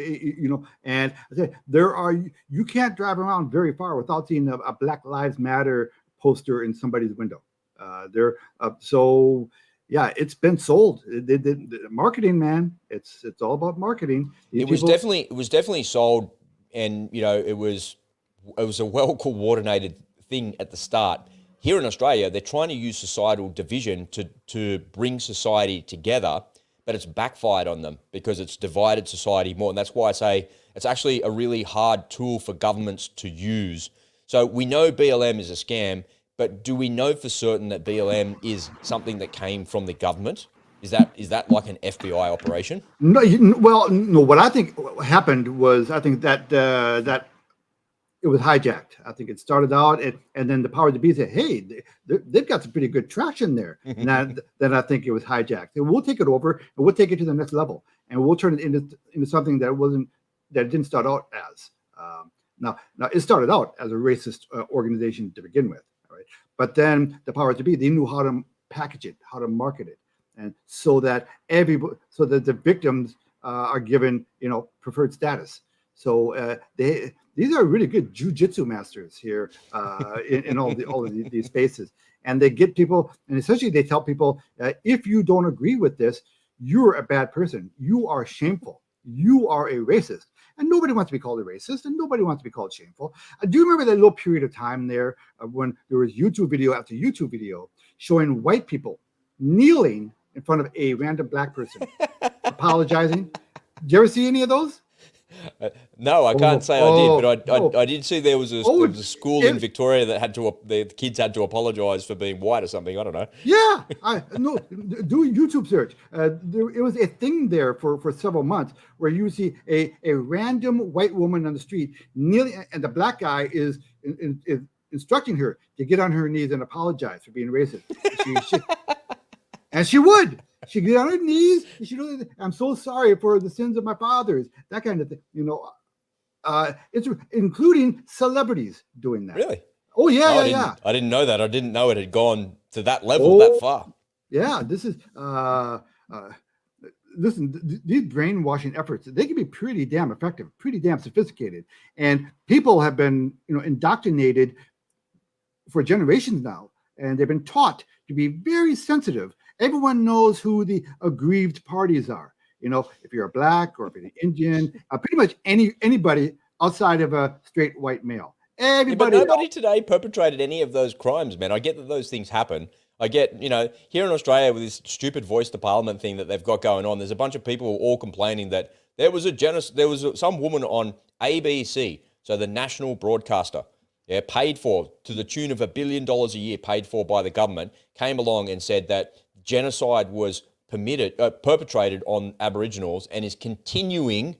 Speaker 2: and you can't drive around very far without seeing a Black Lives Matter poster in somebody's window. So yeah, it's been sold. The marketing, man. It's all about marketing.
Speaker 1: It was definitely sold, and it was a well coordinated thing at the start. Here in Australia, they're trying to use societal division to bring society together, but it's backfired on them because it's divided society more. And that's why I say it's actually a really hard tool for governments to use. So we know BLM is a scam, but do we know for certain that BLM is something that came from the government? Is that like an FBI operation?
Speaker 2: No, no. What I think happened was, I think that it was hijacked. I think it started out, and then the powers that be said, "Hey, they've got some pretty good traction there." And then I think it was hijacked. And we'll take it over, and we'll take it to the next level, and we'll turn it into something that didn't start out as. Now it started out as a racist organization to begin with, right? But then the powers that be, they knew how to package it, how to market it, and so that the victims are given preferred status. So these are really good jujitsu masters here in all of these spaces, and they get people, and essentially they tell people, if you don't agree with this, you're a bad person. You are shameful. You are a racist. And nobody wants to be called a racist, and nobody wants to be called shameful. Do you remember that little period of time there when there was YouTube video after YouTube video showing white people kneeling in front of a random black person, apologizing? Did you ever see any of those?
Speaker 1: No, I can't say I did, but I did see there was a school in Victoria that the kids had to apologize for being white or something. I don't know.
Speaker 2: Yeah, no, do a YouTube search. It was a thing there for several months where you see a random white woman on the street kneeling, and the black guy is instructing her to get on her knees and apologize for being racist. And she would. She'd get on her knees. And she'd go, I'm so sorry for the sins of my fathers. That kind of thing. It's including celebrities doing that.
Speaker 1: Really?
Speaker 2: Oh, yeah.
Speaker 1: I didn't know that. I didn't know it had gone to that level, that far.
Speaker 2: Yeah, this is, listen, these brainwashing efforts, they can be pretty damn effective, pretty damn sophisticated. And people have been, indoctrinated for generations now. And they've been taught to be very sensitive. Everyone knows who the aggrieved parties are. If you're a black or if you're an Indian, pretty much anybody outside of a straight white male. Everybody.
Speaker 1: But nobody today perpetrated any of those crimes, man. I get that those things happen. I get, here in Australia with this stupid voice to parliament thing that they've got going on, there's a bunch of people all complaining that there was some woman on ABC, so the national broadcaster, paid for to the tune of $1 billion a year, paid for by the government, came along and said that genocide was perpetrated on Aboriginals and is continuing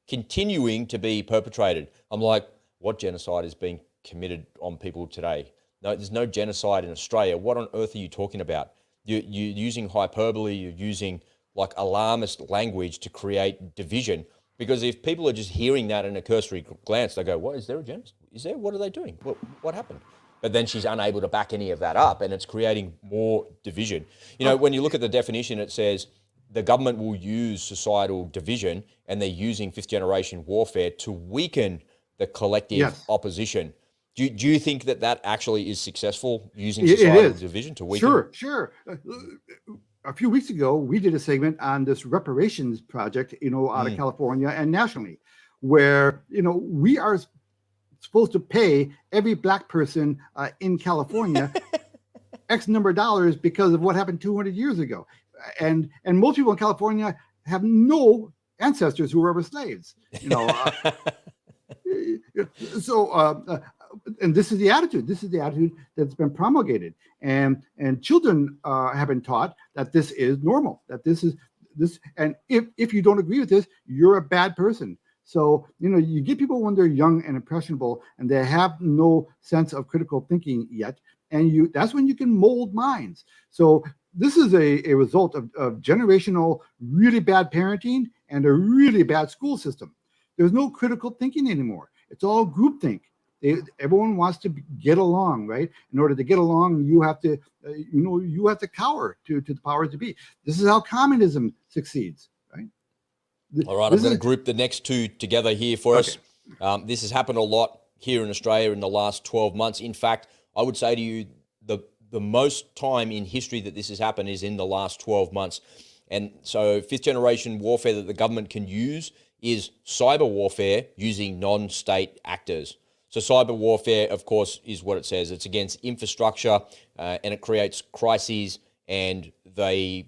Speaker 1: to be perpetrated. I'm like, what genocide is being committed on people today? No, there's no genocide in Australia. What on earth are you talking about? You're using hyperbole, you're using like alarmist language to create division. Because if people are just hearing that in a cursory glance, they go, what, is there a genocide? Is there? What are they doing? What happened? But then she's unable to back any of that up, and it's creating more division. When you look at the definition, it says the government will use societal division, and they're using fifth-generation warfare to weaken the collective opposition. Do you think that actually is successful, using societal division to weaken?
Speaker 2: Sure. A few weeks ago, we did a segment on this reparations project, out of California and nationally, where, we are supposed to pay every black person in California X number of dollars because of what happened 200 years ago. And most people in California have no ancestors who were ever slaves, and this is the attitude. This is the attitude that's been promulgated, and children have been taught that this is normal. That this is this, and if you don't agree with this, you're a bad person. So you get people when they're young and impressionable, and they have no sense of critical thinking yet, and that's when you can mold minds. So this is a result of generational really bad parenting and a really bad school system. There's no critical thinking anymore. It's all groupthink. Everyone wants to get along, right? In order to get along, you have to, cower to the powers to be. This is how communism succeeds, right?
Speaker 1: All right, I'm going to group the next two together here for us. This has happened a lot here in Australia in the last 12 months. In fact, I would say to you, the most time in history that this has happened is in the last 12 months. And so fifth generation warfare that the government can use is cyber warfare using non-state actors. So cyber warfare, of course, is what it says. It's against infrastructure and it creates crises, and they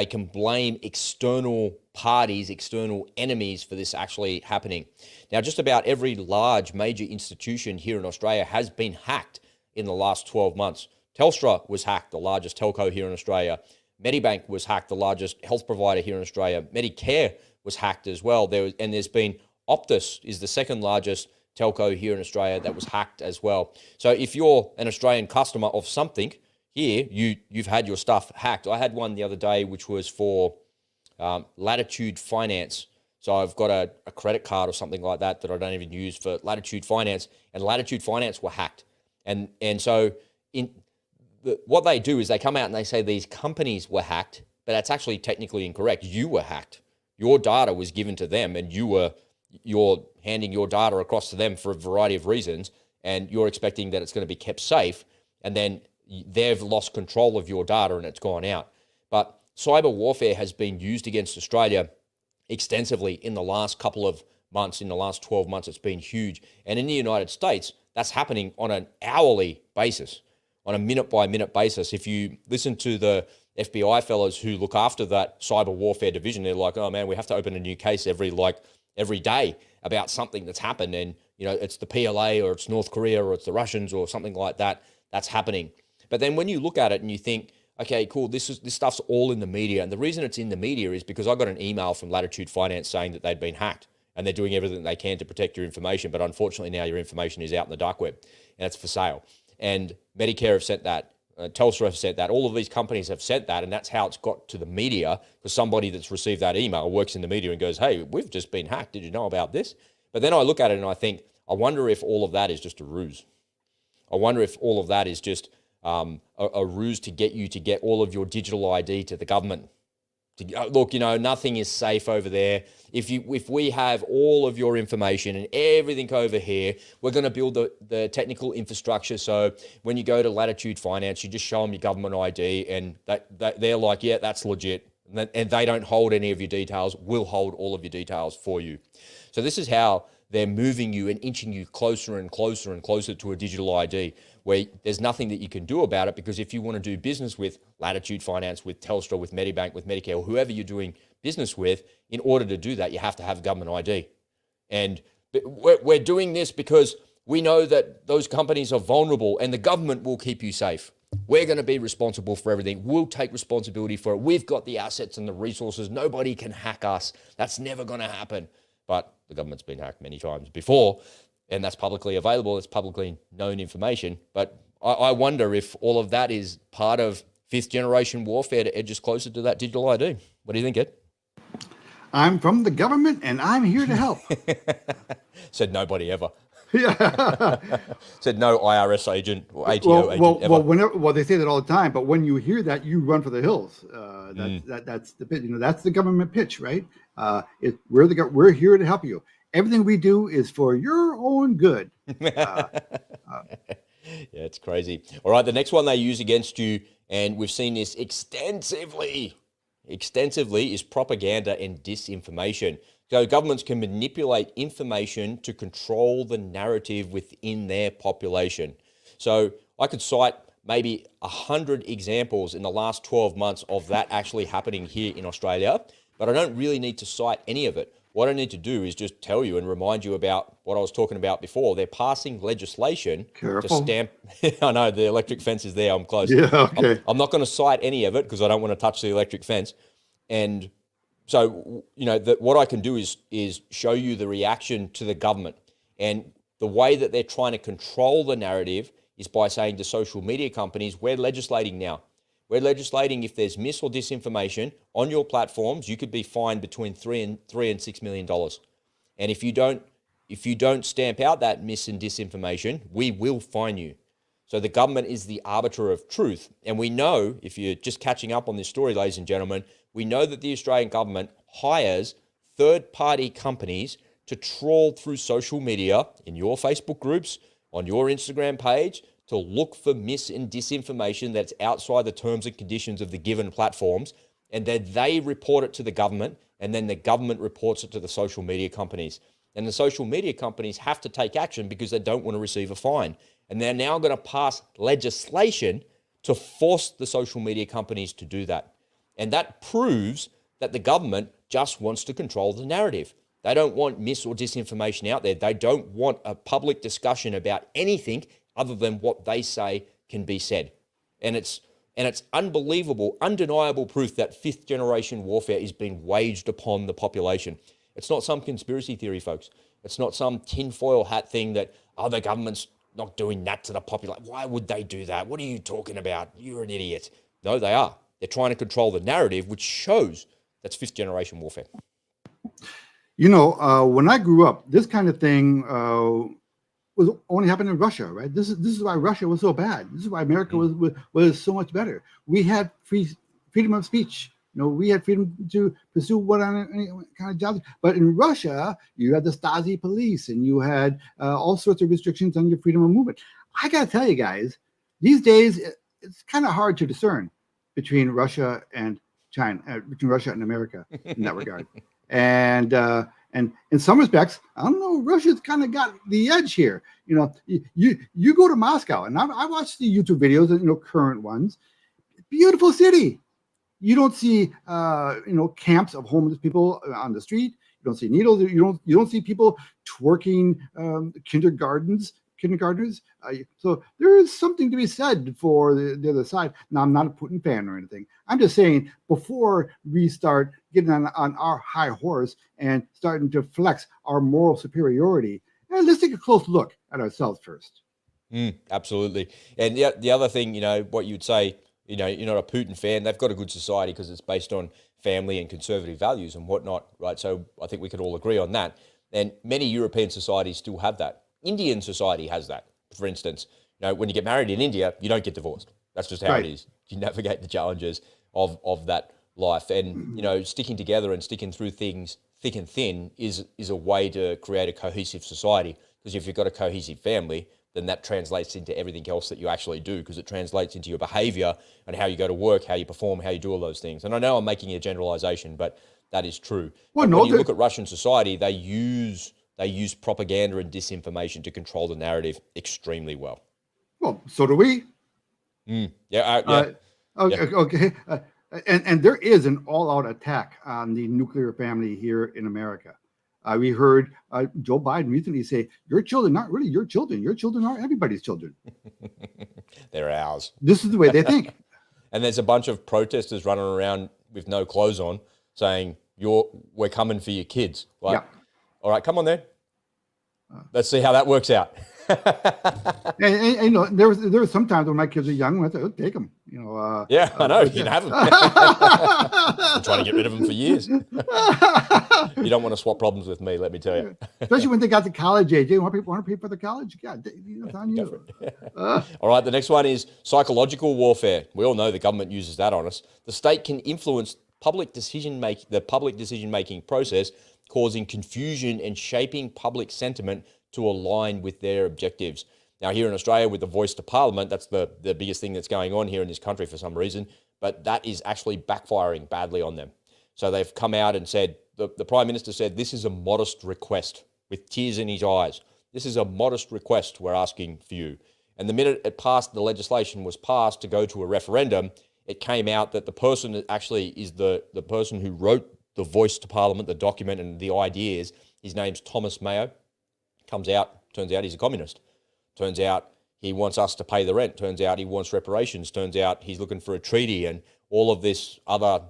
Speaker 1: can blame external parties, external enemies for this actually happening. Now, just about every large major institution here in Australia has been hacked in the last 12 months. Telstra was hacked, the largest telco here in Australia. Medibank was hacked, the largest health provider here in Australia. Medicare was hacked as well. There's been Optus is the second largest telco here in Australia that was hacked as well. So if you're an Australian customer of something here, you've had your stuff hacked. I had one the other day, which was for Latitude Finance. So I've got a credit card or something like that I don't even use for Latitude Finance, and Latitude Finance were hacked. And so what they do is they come out and they say these companies were hacked, but that's actually technically incorrect. You were hacked. Your data was given to them, and you were you're handing your data across to them for a variety of reasons, and you're expecting that it's going to be kept safe, and then they've lost control of your data and it's gone out. But cyber warfare has been used against Australia extensively in the last couple of months. In the last 12 months, it's been huge. And in the United States, that's happening on an hourly basis, on a minute-by-minute basis. If you listen to the FBI fellows who look after that cyber warfare division, they're like, oh man, we have to open a new case every day about something that's happened. And, it's the PLA or it's North Korea or it's the Russians or something like that that's happening. But then when you look at it and you think, okay, cool, this stuff's all in the media. And the reason it's in the media is because I got an email from Latitude Finance saying that they'd been hacked and they're doing everything they can to protect your information. But unfortunately now your information is out in the dark web and it's for sale. And Medicare have sent that. Telstra have sent that. All of these companies have sent that, and that's how it's got to the media, because somebody that's received that email works in the media and goes, hey, we've just been hacked. Did you know about this? But then I look at it and I think, I wonder if all of that is just a ruse. I wonder if all of that is just a ruse to get you to get all of your digital ID to the government. Look, nothing is safe over there. If we have all of your information and everything over here, we're going to build the technical infrastructure. So when you go to Latitude Finance, you just show them your government ID and they're like, yeah, that's legit. And they don't hold any of your details. We'll hold all of your details for you. So this is how they're moving you and inching you closer and closer and closer to a digital ID, where there's nothing that you can do about it, because if you want to do business with Latitude Finance, with Telstra, with Medibank, with Medicare, or whoever you're doing business with, in order to do that, you have to have government ID. And we're doing this because we know that those companies are vulnerable and the government will keep you safe. We're going to be responsible for everything. We'll take responsibility for it. We've got the assets and the resources. Nobody can hack us. That's never going to happen. But the government's been hacked many times before, and that's publicly available. It's publicly known information. But I wonder if all of that is part of fifth generation warfare to edge us closer to that digital ID. What do you think, Ed?
Speaker 2: I'm from the government and I'm here to help.
Speaker 1: Said nobody ever.
Speaker 2: Yeah.
Speaker 1: Said no IRS agent or ATO agent ever.
Speaker 2: Well, they say that all the time, but when you hear that, you run for the hills. That's the pitch. That's the government pitch, right? We're here to help you. Everything we do is for your own good.
Speaker 1: Yeah, it's crazy. All right, the next one they use against you, and we've seen this extensively, is propaganda and disinformation. So governments can manipulate information to control the narrative within their population. So I could cite maybe 100 examples in the last 12 months of that actually happening here in Australia, but I don't really need to cite any of it. What I need to do is just tell you and remind you about what I was talking about before. They're passing legislation to stamp. I know the electric fence is there. I'm close.
Speaker 2: Yeah, okay.
Speaker 1: I'm not going to cite any of it because I don't want to touch the electric fence. And so, what I can do is show you the reaction to the government. And the way that they're trying to control the narrative is by saying to social media companies, we're legislating now. We're legislating if there's mis or disinformation on your platforms, you could be fined between $3 and $6 million. And if you don't stamp out that mis and disinformation, we will fine you. So the government is the arbiter of truth. And we know, if you're just catching up on this story, ladies and gentlemen, we know that the Australian government hires third-party companies to trawl through social media in your Facebook groups, on your Instagram page, to look for mis and disinformation that's outside the terms and conditions of the given platforms, and then they report it to the government, and then the government reports it to the social media companies. And the social media companies have to take action because they don't want to receive a fine. And they're now going to pass legislation to force the social media companies to do that. And that proves that the government just wants to control the narrative. They don't want mis or disinformation out there. They don't want a public discussion about anything other than what they say can be said. And it's unbelievable, undeniable proof that fifth generation warfare is being waged upon the population. It's not some conspiracy theory, folks. It's not some tinfoil hat thing that, the government's not doing that to the population. Why would they do that? What are you talking about? You're an idiot. No, they are. They're trying to control the narrative, which shows that's fifth generation warfare.
Speaker 2: When I grew up, this kind of thing was only happening in Russia, right? This is why Russia was so bad. This is why America was so much better. We had freedom of speech. We had freedom to pursue what any kind of jobs. But in Russia, you had the Stasi police, and you had all sorts of restrictions on your freedom of movement. I got to tell you guys, these days it's kind of hard to discern between Russia and China, between Russia and America in that regard. And in some respects, I don't know, Russia's kind of got the edge here. You go to Moscow, and I watched the YouTube videos, current ones. Beautiful city. You don't see, camps of homeless people on the street. You don't see needles. You don't see people twerking kindergartners. So there is something to be said for the other side. Now, I'm not a Putin fan or anything. I'm just saying, before we start getting on our high horse and starting to flex our moral superiority, let's take a close look at ourselves first.
Speaker 1: Absolutely. And the other thing, what you'd say, you're not a Putin fan. They've got a good society because it's based on family and conservative values and whatnot, right? So I think we could all agree on that. And many European societies still have that. Indian society has that. For instance, when you get married in India, you don't get divorced. That's just how it is. You navigate the challenges of that life. And, sticking together and sticking through things thick and thin is a way to create a cohesive society. Because if you've got a cohesive family, then that translates into everything else that you actually do, because it translates into your behavior and how you go to work, how you perform, how you do all those things. And I know I'm making a generalization, but that is true. Well, when you look at Russian society, they use propaganda and disinformation to control the narrative extremely well.
Speaker 2: Well, so do we. Okay. And there is an all-out attack on the nuclear family here in America. We heard Joe Biden recently say, your children, not really your children. Your children are everybody's children.
Speaker 1: They're ours.
Speaker 2: This is the way they think.
Speaker 1: And there's a bunch of protesters running around with no clothes on saying, we're coming for your kids. Like, all right, come on then. Let's see how that works out.
Speaker 2: and there was some times when my kids are young, I said, oh, take them.
Speaker 1: I know, you can have them. I'm trying to get rid of them for years. You don't want to swap problems with me, let me tell you.
Speaker 2: Especially when they got to college age. They want to pay for the college. Yeah, it's on you.
Speaker 1: All right, the next one is psychological warfare. We all know the government uses that on us. The state can influence the public decision-making process, causing confusion and shaping public sentiment to align with their objectives. Now, here in Australia, with the voice to parliament, that's the biggest thing that's going on here in this country for some reason, but that is actually backfiring badly on them. So they've come out and said, the Prime Minister said, this is a modest request, with tears in his eyes. This is a modest request we're asking for you. And the minute the legislation was passed to go to a referendum, it came out that the person that actually is the person who wrote the voice to parliament, the document and the ideas, his name's Thomas Mayo. Turns out he's a communist. Turns out he wants us to pay the rent. Turns out he wants reparations. Turns out he's looking for a treaty and all of this other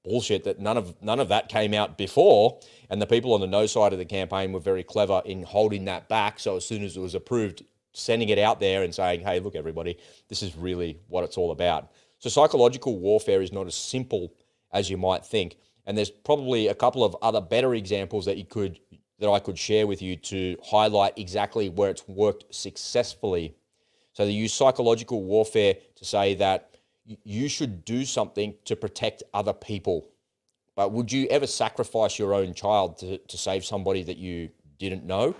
Speaker 1: bullshit that none of that came out before. And the people on the no side of the campaign were very clever in holding that back. So as soon as it was approved, sending it out there and saying, hey, look, everybody, this is really what it's all about. So psychological warfare is not as simple as you might think. And there's probably a couple of other better examples that I could share with you to highlight exactly where it's worked successfully. So they use psychological warfare to say that you should do something to protect other people. But would you ever sacrifice your own child to save somebody that you didn't know?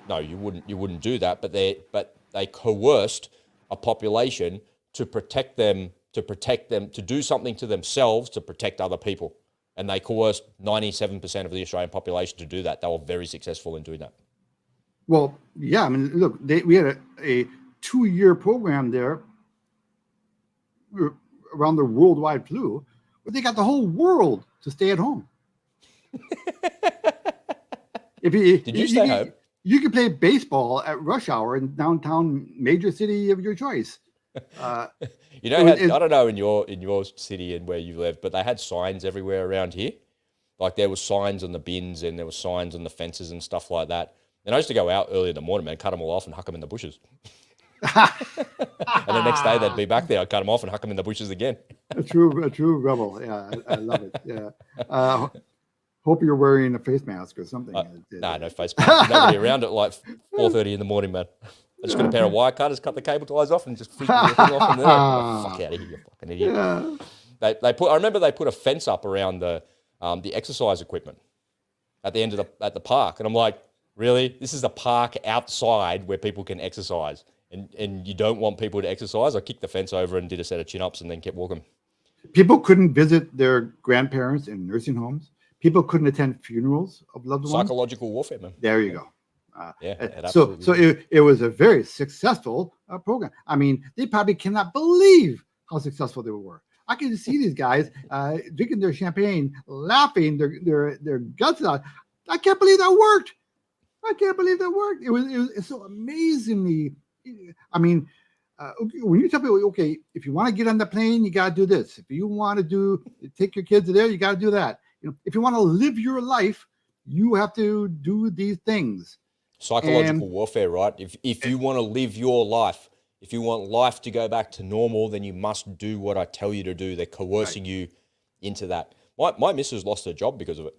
Speaker 1: No, you wouldn't do that. But they coerced a population to protect them, to do something to themselves to protect other people. And they coerced 97% of the Australian population to do that. They were very successful in doing that.
Speaker 2: Well, yeah, I mean, look, we had a 2-year program there around the worldwide flu, where they got the whole world to stay at home.
Speaker 1: Did you stay home?
Speaker 2: You could play baseball at rush hour in downtown major city of your choice.
Speaker 1: I don't know in your city and where you live, but they had signs everywhere around here. Like there were signs on the bins and there were signs on the fences and stuff like that. And I used to go out early in the morning, man, cut them all off and huck them in the bushes. And the next day they'd be back there. I'd cut them off and huck them in the bushes again.
Speaker 2: A true rebel. Yeah, I love it. Yeah. Hope you're wearing a face mask or something.
Speaker 1: No face mask. Nobody around at like 4:30 in the morning, man. I just got a pair of wire cutters, cut the cable ties off and just freak everything off. And then, fuck out of here, you fucking idiot. I remember they put a fence up around the exercise equipment at the end of at the park, and I'm like, really? This is a park outside where people can exercise, and you don't want people to exercise? I kicked the fence over and did a set of chin-ups and then kept walking.
Speaker 2: People couldn't visit their grandparents in nursing homes. People couldn't attend funerals of loved ones.
Speaker 1: Psychological warfare, man.
Speaker 2: There you go.
Speaker 1: So
Speaker 2: it was a very successful program. I mean, they probably cannot believe how successful they were. I can see these guys drinking their champagne, laughing their guts out. I can't believe that worked. It was so amazingly. I mean, when you tell people, okay, if you want to get on the plane, you got to do this. If you want to take your kids there, you got to do that. If you want to live your life, you have to do these things.
Speaker 1: Psychological warfare, right? If you want to live your life, if you want life to go back to normal, then you must do what I tell you to do. They're coercing you into that. My missus lost her job because of it.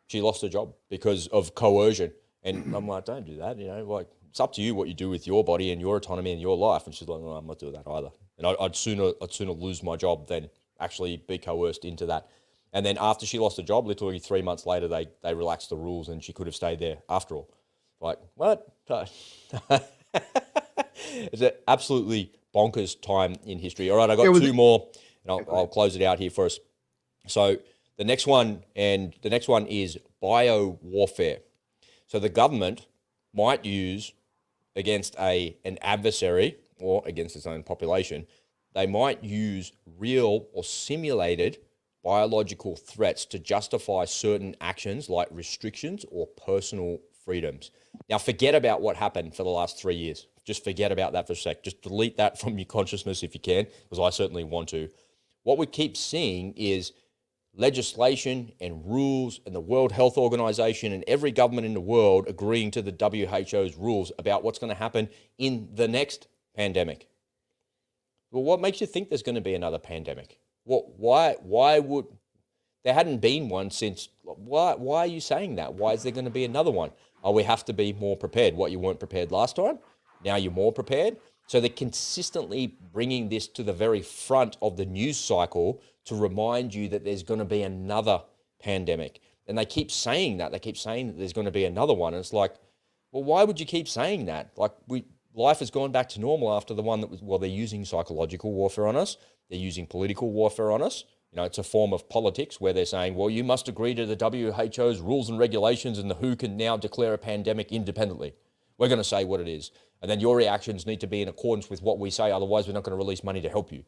Speaker 1: She lost her job because of coercion. And I'm like, don't do that. Like, it's up to you what you do with your body and your autonomy and your life. And she's like, no, I'm not doing that either. And I'd sooner lose my job than actually be coerced into that. And then after she lost her job, literally 3 months later, they relaxed the rules and she could have stayed there after all. Like, what? It's an absolutely bonkers time in history. All right, I got two more, and I'll close it out here for us. So the next one is bio-warfare. So the government might use against an adversary or against its own population, they might use real or simulated biological threats to justify certain actions like restrictions or personal freedoms. Now, forget about what happened for the last 3 years. Just forget about that for a sec. Just delete that from your consciousness if you can, because I certainly want to. What we keep seeing is legislation and rules and the World Health Organization and every government in the world agreeing to the WHO's rules about what's going to happen in the next pandemic. Well, what makes you think there's going to be another pandemic? Why would there hadn't been one since? Why are you saying that? Why is there going to be another one? Oh, we have to be more prepared. What, you weren't prepared last time? Now you're more prepared? So they're consistently bringing this to the very front of the news cycle to remind you that there's going to be another pandemic. And they keep saying that. They keep saying that there's going to be another one. And it's like, well, why would you keep saying that? Like, life has gone back to normal after the one that was, well, they're using psychological warfare on us. They're using political warfare on us. It's a form of politics where they're saying, well, you must agree to the WHO's rules and regulations and the WHO can now declare a pandemic independently. We're going to say what it is. And then your reactions need to be in accordance with what we say. Otherwise, we're not going to release money to help you.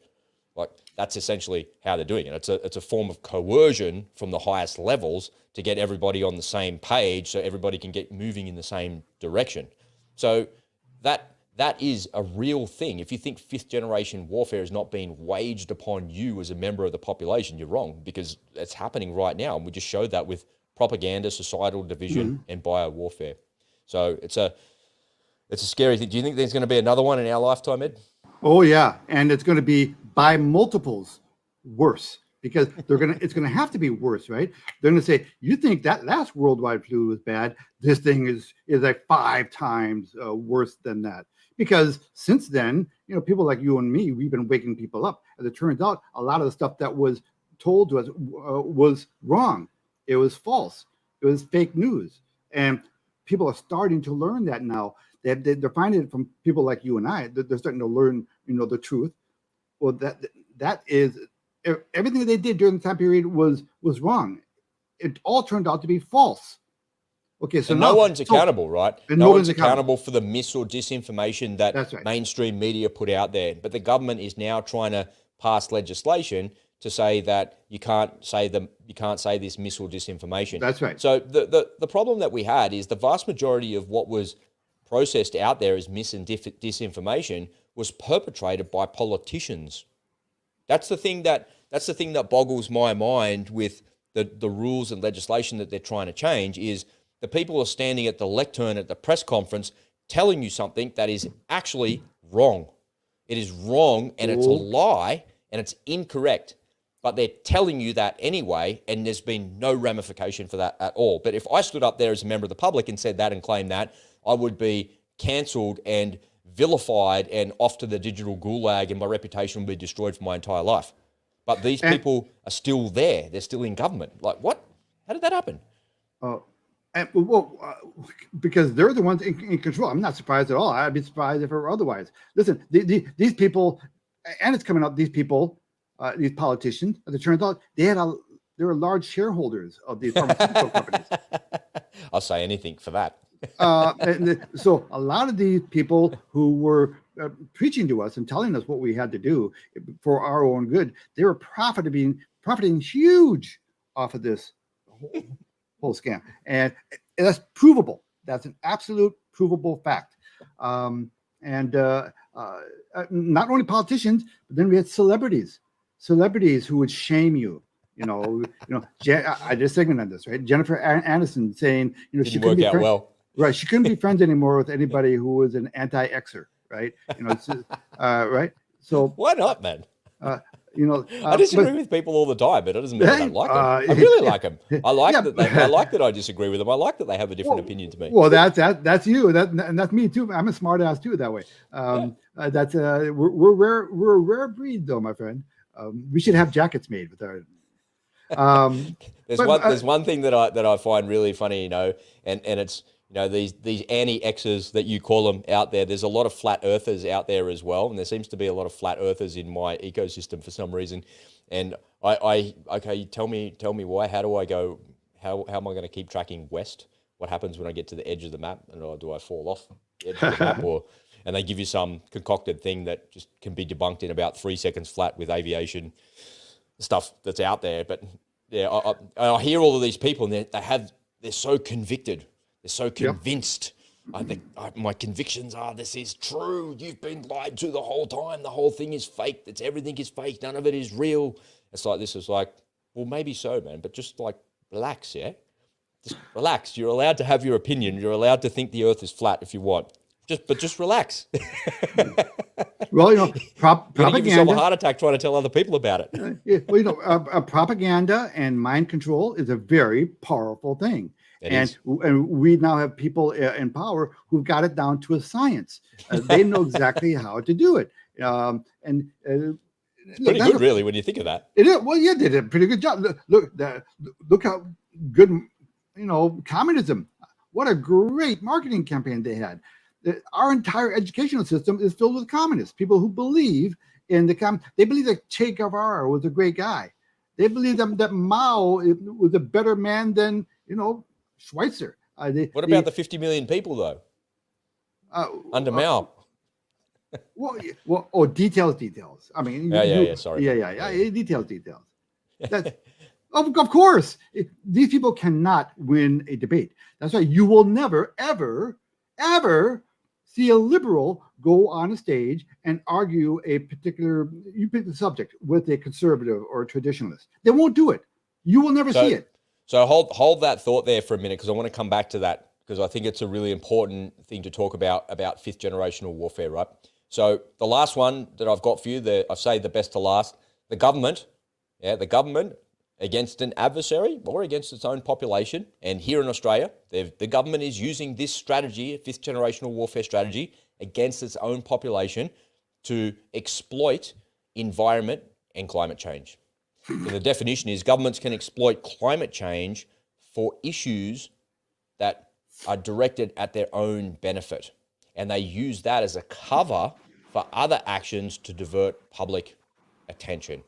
Speaker 1: Like, that's essentially how they're doing it. It's a form of coercion from the highest levels to get everybody on the same page so everybody can get moving in the same direction. So that is a real thing. If you think fifth generation warfare is not being waged upon you as a member of the population, you're wrong, because it's happening right now. And we just showed that with propaganda, societal division, and bio-warfare. So it's a scary thing. Do you think there's going to be another one in our lifetime, Ed?
Speaker 2: Oh yeah, and it's going to be by multiples worse, because it's going to have to be worse, right? They're going to say, you think that last worldwide flu was bad? This thing is like 5 times worse than that. Because since then, people like you and me, we've been waking people up. As it turns out, a lot of the stuff that was told to us was wrong. It was false. It was fake news. And people are starting to learn that now. They're finding it from people like you and I. They're starting to learn, the truth. Well, that is everything that they did during the time period was wrong. It all turned out to be false. Okay, so
Speaker 1: no one's accountable, right?
Speaker 2: No
Speaker 1: one's accountable for the mis or disinformation that
Speaker 2: That's right.
Speaker 1: mainstream media put out there. But the government is now trying to pass legislation to say that you can't say this mis or disinformation.
Speaker 2: That's right.
Speaker 1: So the problem that we had is the vast majority of what was processed out there as mis and disinformation was perpetrated by politicians. That's the thing that boggles my mind with the rules and legislation that they're trying to change. Is the people are standing at the lectern at the press conference telling you something that is actually wrong. It is wrong, and it's a lie, and it's incorrect. But they're telling you that anyway, and there's been no ramification for that at all. But if I stood up there as a member of the public and said that and claimed that, I would be cancelled and vilified and off to the digital gulag, and my reputation would be destroyed for my entire life. but these people are still there. They're still in government. Like, what? How did that happen?
Speaker 2: Because they're the ones in control. I'm not surprised at all. I'd be surprised if it were otherwise. Listen, these people, and it's coming up, these people, these politicians, as it turns out, they were large shareholders of these pharmaceutical companies.
Speaker 1: I'll say anything for that.
Speaker 2: So a lot of these people who were preaching to us and telling us what we had to do for our own good, they were profiting huge off of this whole scam, and that's provable. That's an absolute provable fact. And not only politicians, but then we had celebrities who would shame you. I did a segment on this, right? Jennifer Aniston saying, she couldn't work out well. Right, she couldn't be friends anymore with anybody who was an anti-Xer, right? Right. So
Speaker 1: why not, man? I disagree with people all the time, but it doesn't mean I don't like them. I really like them. I like I like that I disagree with them. I like that they have a different opinion to me.
Speaker 2: Well, that's you. And that's me too. I'm a smart ass too that way. That's we're a rare breed though, my friend. We should have jackets made with our.
Speaker 1: There's one thing that I find really funny, and it's these anti-Xers that you call them out there. There's a lot of flat earthers out there as well, and there seems to be a lot of flat earthers in my ecosystem for some reason. And okay, tell me why. How do I go? How am I going to keep tracking west? What happens when I get to the edge of the map? And do I fall off the edge of the map, and they give you some concocted thing that just can be debunked in about 3 seconds flat with aviation stuff that's out there. But yeah, I hear all of these people, and they're so convicted. They're so convinced. Yep. I think my convictions are this is true. You've been lied to the whole time. The whole thing is fake. Everything is fake. None of it is real. It's like, this is like, well, maybe so, man, but just like relax, yeah? Just relax. You're allowed to have your opinion. You're allowed to think the earth is flat if you want. Just relax.
Speaker 2: Well, propaganda.
Speaker 1: Give yourself a heart attack trying to tell other people about it.
Speaker 2: Propaganda and mind control is a very powerful thing. And we now have people in power who've got it down to a science. They know exactly how to do it.
Speaker 1: It's pretty good, really, when you think of that.
Speaker 2: It is. Well, yeah, they did a pretty good job. Look how good, communism. What a great marketing campaign they had. Our entire educational system is filled with communists, people who believe in they believe that Che Guevara was a great guy. They believe that Mao was a better man than, Schweitzer.
Speaker 1: What about the 50 million people, though? Under Mao?
Speaker 2: Details. I mean,
Speaker 1: sorry.
Speaker 2: Details. That's, of course, these people cannot win a debate. That's why you will never, ever, ever see a liberal go on a stage and argue you pick the subject with a conservative or a traditionalist. They won't do it. You will never see it.
Speaker 1: So hold that thought there for a minute, because I want to come back to that, because I think it's a really important thing to talk about fifth generational warfare, right? So the last one that I've got for you, I say the best to last, the government against an adversary or against its own population. And here in Australia, the government is using this strategy, a fifth generational warfare strategy, against its own population to exploit environment and climate change. So the definition is governments can exploit climate change for issues that are directed at their own benefit. And they use that as a cover for other actions to divert public attention.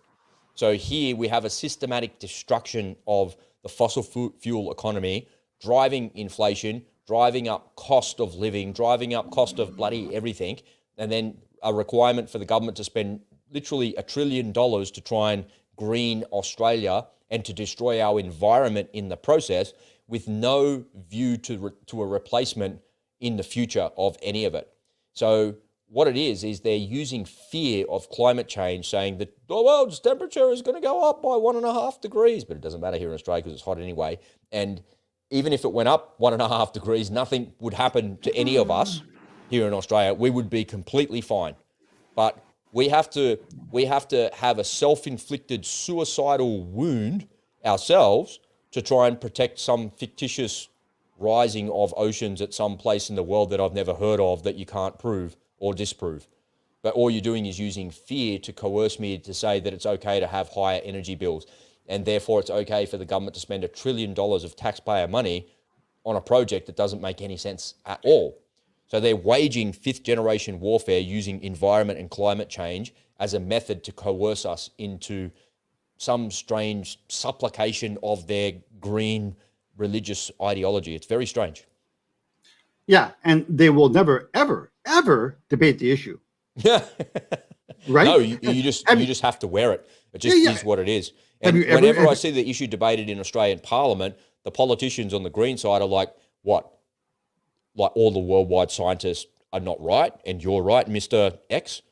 Speaker 1: So here we have a systematic destruction of the fossil fuel economy, driving inflation, driving up cost of living, driving up cost of bloody everything, and then a requirement for the government to spend literally $1 trillion to try and green Australia and to destroy our environment in the process, with no view to a replacement in the future of any of it. So what it is they're using fear of climate change, saying that the world's temperature is going to go up by 1.5 degrees, but it doesn't matter here in Australia because it's hot anyway. And even if it went up 1.5 degrees, nothing would happen to any of us here in Australia. We would be completely fine. But we have to have a self-inflicted suicidal wound ourselves to try and protect some fictitious rising of oceans at some place in the world that I've never heard of that you can't prove or disprove. But all you're doing is using fear to coerce me to say that it's okay to have higher energy bills. And therefore it's okay for the government to spend $1 trillion of taxpayer money on a project that doesn't make any sense at all. So they're waging fifth generation warfare using environment and climate change as a method to coerce us into some strange supplication of their green religious ideology. It's very strange.
Speaker 2: Yeah, and they will never, ever, ever debate the issue.
Speaker 1: Yeah.
Speaker 2: Right?
Speaker 1: No, you just have to wear it. It just is what it is. And whenever I see the issue debated in Australian Parliament, the politicians on the green side are like, what? Like all the worldwide scientists are not right and you're right, Mr. X?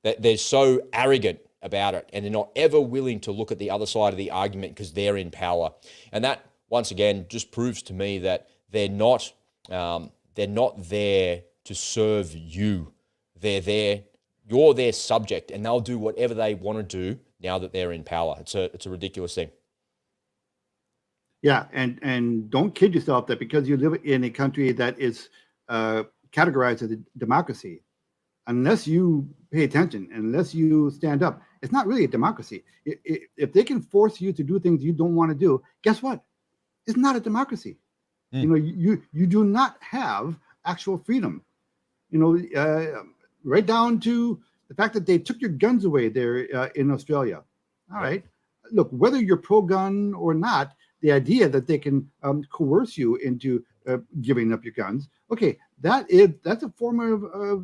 Speaker 1: They're so arrogant about it and they're not ever willing to look at the other side of the argument because they're in power. And that, once again, just proves to me that they're not there to serve you. They're there, you're their subject, and they'll do whatever they want to do now that they're in power. It's a ridiculous thing.
Speaker 2: Yeah, and don't kid yourself that because you live in a country that is categorized as a democracy, unless you pay attention, unless you stand up, it's not really a democracy. If they can force you to do things you don't want to do, guess what? It's not a democracy. You know, you do not have actual freedom. You know, right down to the fact that they took your guns away there in Australia. All right. Look, whether you're pro-gun or not, the idea that they can coerce you into giving up your guns, okay, that's a form of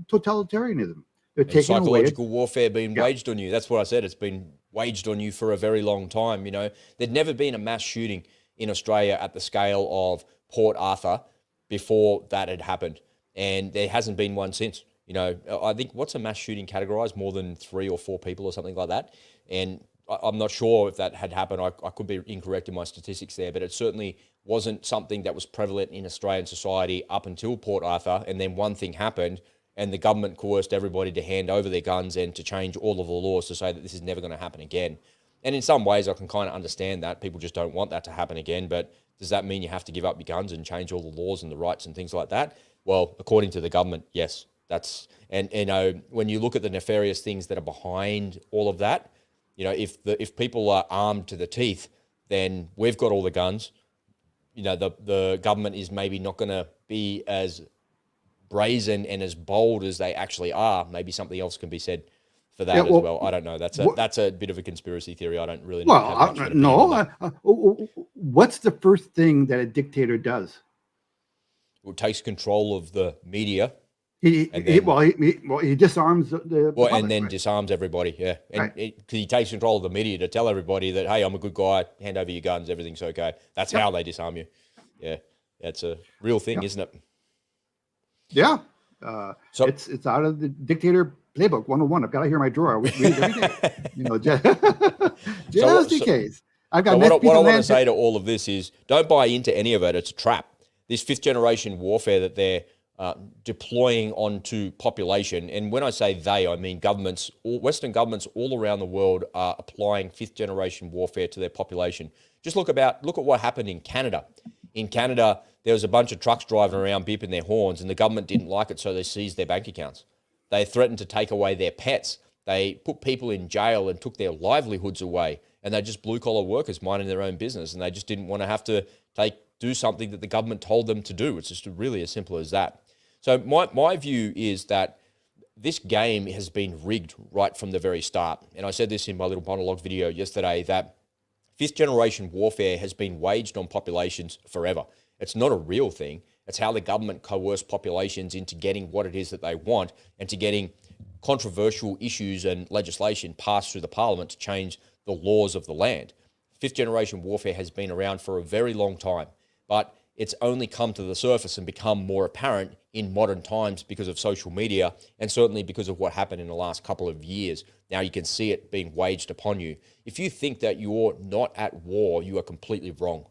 Speaker 2: totalitarianism. They're taking
Speaker 1: psychological warfare being waged on you. That's what I said. It's been waged on you for a very long time. You know, there'd never been a mass shooting in Australia at the scale of Port Arthur before that had happened. And there hasn't been one since. You know, I think what's a mass shooting categorized? More than 3 or 4 people or something like that. And I'm not sure if that had happened. I could be incorrect in my statistics there, but it certainly wasn't something that was prevalent in Australian society up until Port Arthur. And then one thing happened and the government coerced everybody to hand over their guns and to change all of the laws to say that this is never going to happen again. And in some ways, I can kind of understand that. People just don't want that to happen again. But does that mean you have to give up your guns and change all the laws and the rights and things like that? Well, according to the government, yes. And you know, when you look at the nefarious things that are behind all of that, you know, if people are armed to the teeth, then we've got all the guns. You know, the government is maybe not going to be as brazen and as bold as they actually are. Maybe something else can be said for that as well. I don't know. That's a bit of a conspiracy theory. I don't really know.
Speaker 2: Well, what's the first thing that a dictator does?
Speaker 1: It takes control of the media.
Speaker 2: He disarms the public,
Speaker 1: and then disarms everybody, yeah. And he takes control of the media to tell everybody that, hey, I'm a good guy, hand over your guns, everything's okay. That's how they disarm you. Yeah, that's a real thing, isn't it?
Speaker 2: Yeah. So it's out of the dictator playbook 101. I've got it here in my drawer. We read it every day. You know, just in case. I've got.
Speaker 1: So what I want to say to all of this is, don't buy into any of it. It's a trap. This fifth generation warfare that they're deploying onto population, and when I say they, I mean governments, Western governments all around the world are applying fifth generation warfare to their population. Just look at what happened in Canada. In Canada, there was a bunch of trucks driving around beeping their horns, and the government didn't like it, so they seized their bank accounts. They threatened to take away their pets. They put people in jail and took their livelihoods away, and they're just blue-collar workers minding their own business, and they just didn't want to have to do something that the government told them to do. It's just really as simple as that. So my view is that this game has been rigged right from the very start. And I said this in my little monologue video yesterday, that fifth generation warfare has been waged on populations forever. It's not a real thing. It's how the government coerce populations into getting what it is that they want and to getting controversial issues and legislation passed through the parliament to change the laws of the land. Fifth generation warfare has been around for a very long time, but it's only come to the surface and become more apparent in modern times because of social media and certainly because of what happened in the last couple of years. Now you can see it being waged upon you. If you think that you're not at war, you are completely wrong.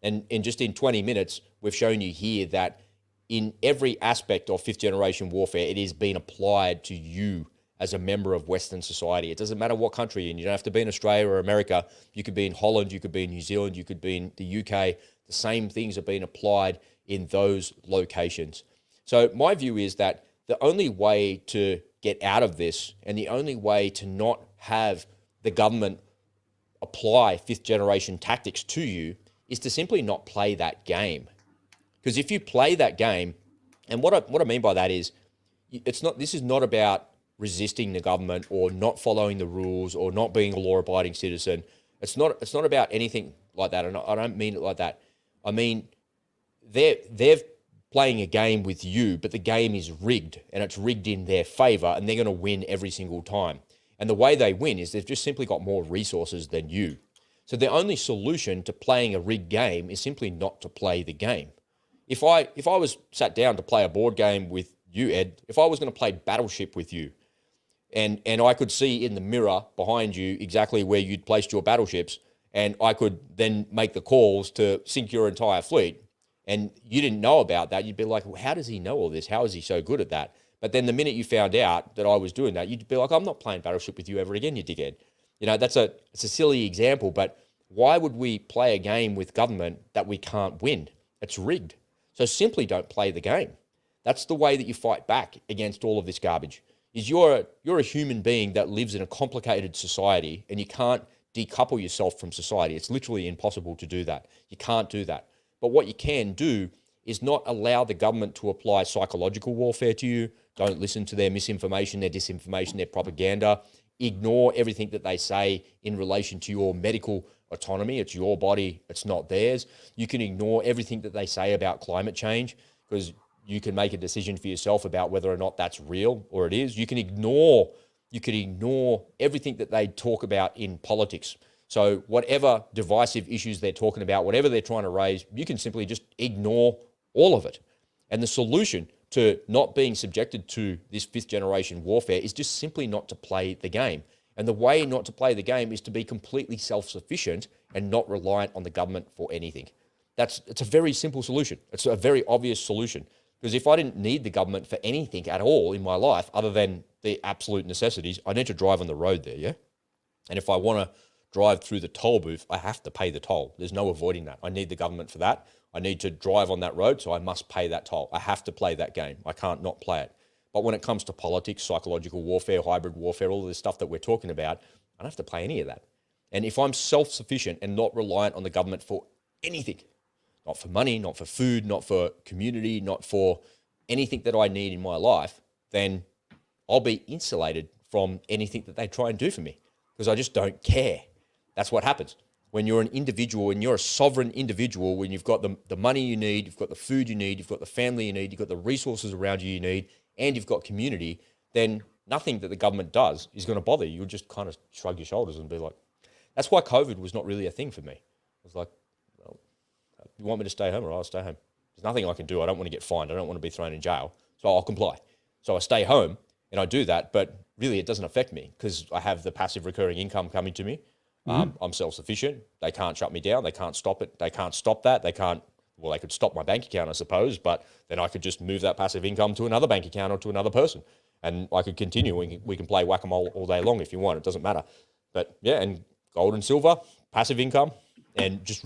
Speaker 1: And just in 20 minutes, we've shown you here that in every aspect of fifth generation warfare, it is being applied to you as a member of Western society. It doesn't matter what country you're in. You don't have to be in Australia or America. You could be in Holland, you could be in New Zealand, you could be in the UK. The same things are being applied in those locations. So my view is that the only way to get out of this, and the only way to not have the government apply fifth generation tactics to you, is to simply not play that game. Because if you play that game, and what I mean by that is, this is not about resisting the government or not following the rules or not being a law-abiding citizen. It's not about anything like that, and I don't mean it like that. I mean, they're playing a game with you, but the game is rigged, and it's rigged in their favor, and they're going to win every single time. And the way they win is they've just simply got more resources than you. So the only solution to playing a rigged game is simply not to play the game. If I was sat down to play a board game with you, Ed, if I was going to play Battleship with you, and I could see in the mirror behind you exactly where you'd placed your battleships, and I could then make the calls to sink your entire fleet, and you didn't know about that, you'd be like, well, how does he know all this? How is he so good at that? But then the minute you found out that I was doing that, you'd be like, I'm not playing Battleship with you ever again, you dickhead. You know, it's a silly example, but why would we play a game with government that we can't win? It's rigged. So simply don't play the game. That's the way that you fight back against all of this garbage. Is you're a human being that lives in a complicated society, and you can't decouple yourself from society. It's literally impossible to do that. You can't do that. But what you can do is not allow the government to apply psychological warfare to you. Don't listen to their misinformation, their disinformation, their propaganda. Ignore everything that they say in relation to your medical autonomy. It's your body, it's not theirs. You can ignore everything that they say about climate change, because you can make a decision for yourself about whether or not that's real or it is. You can ignore everything that they talk about in politics. So whatever divisive issues they're talking about, whatever they're trying to raise, you can simply just ignore all of it. And the solution to not being subjected to this fifth generation warfare is just simply not to play the game. And the way not to play the game is to be completely self-sufficient and not reliant on the government for anything. It's a very simple solution. It's a very obvious solution. Because if I didn't need the government for anything at all in my life, other than the absolute necessities, I need to drive on the road there, yeah? And if I want to drive through the toll booth, I have to pay the toll. There's no avoiding that. I need the government for that. I need to drive on that road, so I must pay that toll. I have to play that game. I can't not play it. But when it comes to politics, psychological warfare, hybrid warfare, all of this stuff that we're talking about, I don't have to play any of that. And if I'm self-sufficient and not reliant on the government for anything, not for money, not for food, not for community, not for anything that I need in my life, then I'll be insulated from anything that they try and do for me, because I just don't care. That's what happens. When you're an individual and you're a sovereign individual, when you've got the money you need, you've got the food you need, you've got the family you need, you've got the resources around you need, and you've got community, then nothing that the government does is going to bother you. You'll just kind of shrug your shoulders and be like, that's why COVID was not really a thing for me. I was like, well, you want me to stay home, or I'll stay home. There's nothing I can do. I don't want to get fined. I don't want to be thrown in jail. So I'll comply. So I stay home and I do that, but really it doesn't affect me because I have the passive recurring income coming to me. I'm self-sufficient. They can't shut me down. They can't stop it. They can't stop that. They could stop my bank account, I suppose, but then I could just move that passive income to another bank account or to another person. And I could continue. We can play whack-a-mole all day long if you want. It doesn't matter. But yeah, and gold and silver, passive income, and just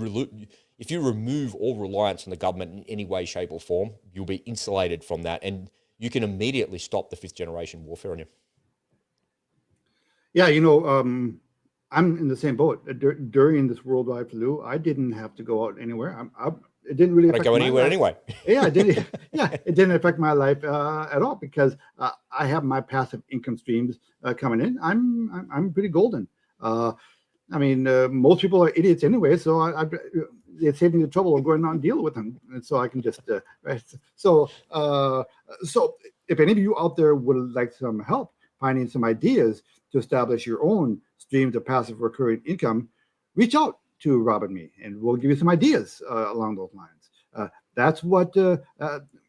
Speaker 1: if you remove all reliance on the government in any way, shape or form, you'll be insulated from that. And you can immediately stop the fifth generation warfare on you.
Speaker 2: Yeah, I'm in the same boat. During this worldwide flu, I didn't have to go out anywhere. It didn't really affect
Speaker 1: go anywhere
Speaker 2: life.
Speaker 1: Anyway.
Speaker 2: Yeah, it didn't affect my life at all, because I have my passive income streams coming in. I'm pretty golden. Most people are idiots anyway, so it saved me the trouble of going out and deal with them, and so I can just right. So if any of you out there would like some help finding some ideas to establish your own streams of passive recurring income, reach out to Rob and me, and we'll give you some ideas along those lines. That's what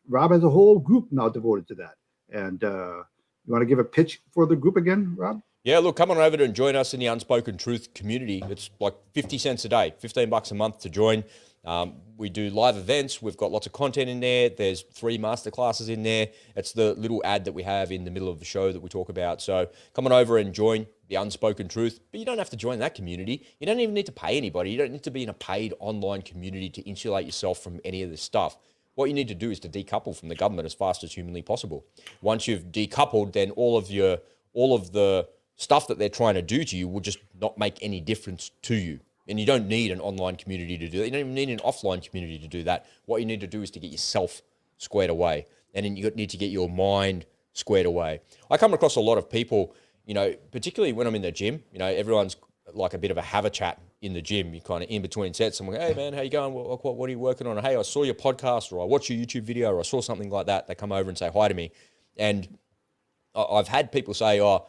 Speaker 2: Rob has a whole group now devoted to that. And you want to give a pitch for the group again, Rob?
Speaker 1: Yeah, look, come on over and join us in the Unspoken Truth community. It's like 50 cents a day, $15 a month to join. We do live events. We've got lots of content in there. There's 3 masterclasses in there. It's the little ad that we have in the middle of the show that we talk about. So come on over and join the Unspoken Truth. But you don't have to join that community. You don't even need to pay anybody. You don't need to be in a paid online community to insulate yourself from any of this stuff. what you need to do is to decouple from the government as fast as humanly possible. Once you've decoupled, then all of the stuff that they're trying to do to you will just not make any difference to you. And you don't need an online community to do that. You don't even need an offline community to do that. What you need to do is to get yourself squared away. And then you need to get your mind squared away. I come across a lot of people, particularly when I'm in the gym, everyone's like a bit of a have a chat in the gym. You kind of in between sets, someone go, hey man, how you going? What are you working on? Or, hey, I saw your podcast, or I watched your YouTube video, or I saw something like that. They come over and say hi to me. And I've had people say, oh,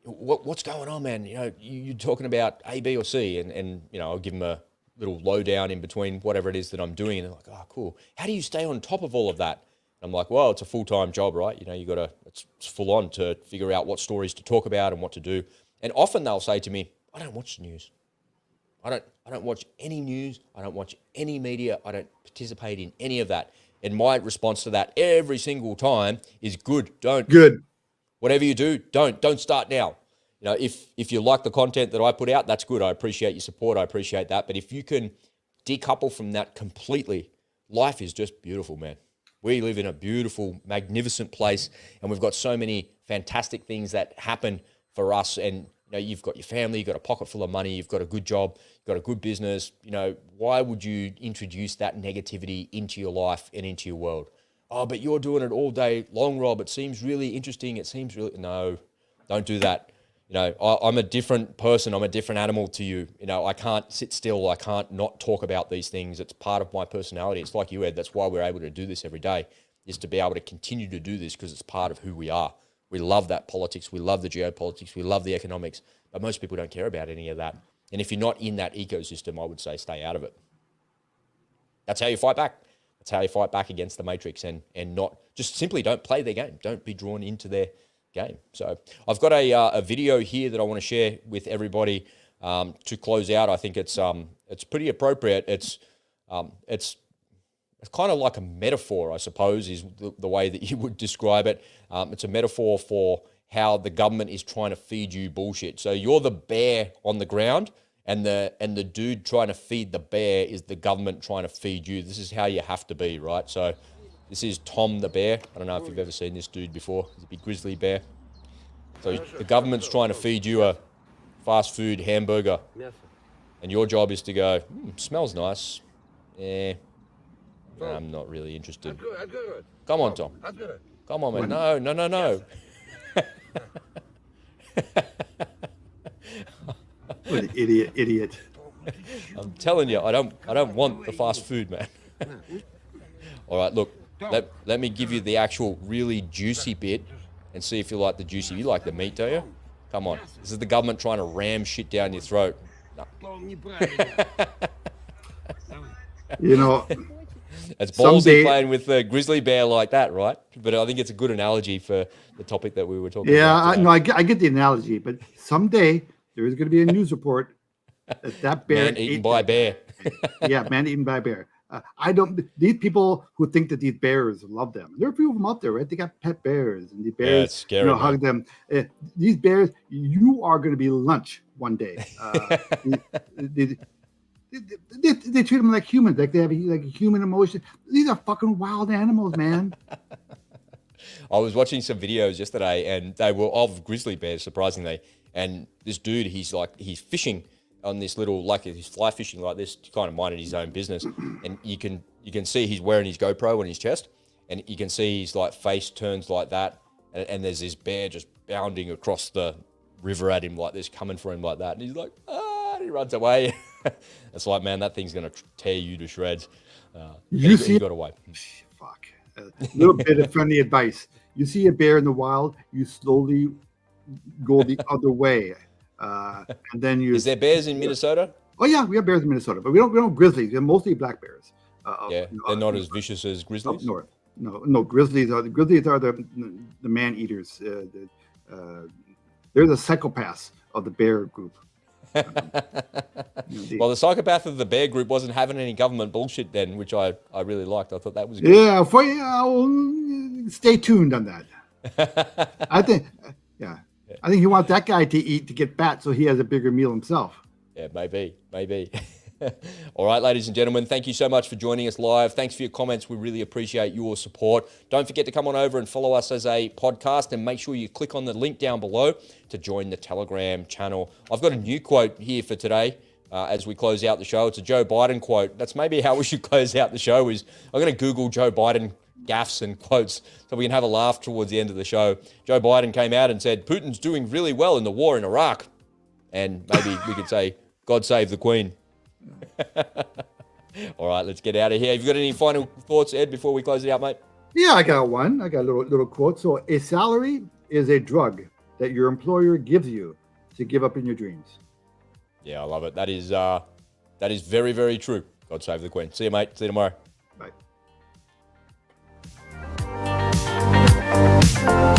Speaker 1: what's going on, man? You're talking about A, B, or C. And I'll give them a little lowdown in between whatever it is that I'm doing. And they're like, oh, cool. How do you stay on top of all of that? I'm like, well, it's a full-time job, right? It's full on to figure out what stories to talk about and what to do. And often they'll say to me, I don't watch the news. I don't watch any news. I don't watch any media. I don't participate in any of that. And my response to that every single time is good.
Speaker 2: Good.
Speaker 1: Whatever you do, don't start now. If you like the content that I put out, that's good. I appreciate your support. I appreciate that. But if you can decouple from that completely, life is just beautiful, man. We live in a beautiful, magnificent place, and we've got so many fantastic things that happen for us. And you've got your family, you've got a pocket full of money, you've got a good job, you've got a good business. Why would you introduce that negativity into your life and into your world? Oh, but you're doing it all day long, Rob. It seems really interesting. No, don't do that. I'm a different person. I'm a different animal to you. I can't sit still. I can't not talk about these things. It's part of my personality. It's like you, Ed. That's why we're able to do this every day, is to be able to continue to do this because it's part of who we are. We love that politics. We love the geopolitics. We love the economics. But most people don't care about any of that. And if you're not in that ecosystem, I would say stay out of it. That's how you fight back. That's how you fight back against the matrix and not just simply don't play their game. Don't be drawn into their game. So I've got a video here that I want to share with everybody to close out. I think it's pretty appropriate. It's kind of like a metaphor, I suppose, is the way that you would describe it. It's a metaphor for how the government is trying to feed you bullshit. So you're the bear on the ground, and the dude trying to feed the bear is the government trying to feed you. This is how you have to be, right? So this is Tom the bear. I don't know if you've ever seen this dude before. He's a big grizzly bear. So the government's trying to feed you a fast food hamburger. And your job is to go, smells nice. Yeah, I'm not really interested. Come on, Tom. Come on, man. No.
Speaker 2: What an idiot.
Speaker 1: I'm telling you, I don't want the fast food, man. All right, look, let me give you the actual really juicy bit and see if you like the juicy. You like the meat, don't you? Come on. This is the government trying to ram shit down your throat. No. It's ballsy playing with the grizzly bear like that, right? But I think it's a good analogy for the topic that we were talking about.
Speaker 2: Yeah, I get the analogy, but someday there is going to be a news report that bear
Speaker 1: man eaten by a bear.
Speaker 2: Yeah, man eaten by a bear. These people who think that these bears love them. There are a few of them out there, right? They got pet bears, and the bears,
Speaker 1: it's scary,
Speaker 2: hug them. These bears, you are going to be lunch one day. They treat them like humans, like they have like a human emotion. These are fucking wild animals, man.
Speaker 1: I was watching some videos yesterday, and they were of grizzly bears, surprisingly. And this dude, he's fishing on this little, like he's fly fishing like this, kind of minding his own business. And you can see he's wearing his GoPro on his chest, and you can see his like face turns like that, and there's this bear just bounding across the river at him like this, coming for him like that, and he's like, and he runs away. It's like, man, that thing's gonna tear you to shreds. He got away.
Speaker 2: Fuck. A little bit of friendly advice. You see a bear in the wild, you slowly go the other way. And then Is
Speaker 1: there bears in Minnesota?
Speaker 2: Oh yeah, we have bears in Minnesota, but we don't have grizzlies. They're mostly black bears.
Speaker 1: They're not as vicious as grizzlies.
Speaker 2: Up north. No, grizzlies are the man eaters. They're the psychopaths of the bear group.
Speaker 1: Well, the psychopath of the bear group wasn't having any government bullshit then, which I really liked. I thought that was good.
Speaker 2: Yeah, stay tuned on that. I think you want that guy to eat to get fat so he has a bigger meal himself.
Speaker 1: Yeah, maybe. All right, ladies and gentlemen, thank you so much for joining us live. Thanks for your comments. We really appreciate your support. Don't forget to come on over and follow us as a podcast, and make sure you click on the link down below to join the Telegram channel. I've got a new quote here for today as we close out the show. It's a Joe Biden quote. That's maybe how we should close out the show. I'm going to Google Joe Biden gaffes and quotes so we can have a laugh towards the end of the show. Joe Biden came out and said, Putin's doing really well in the war in Iraq. And maybe we could say, God save the Queen. All right, let's get out of here. Have you got any final thoughts, Ed, before we close it out, mate?
Speaker 2: Yeah, I got one. I got a little quote. So, a salary is a drug that your employer gives you to give up in your dreams.
Speaker 1: Yeah, I love it. That is very, very true. God save the Queen. See you, mate. See you tomorrow.
Speaker 2: Bye.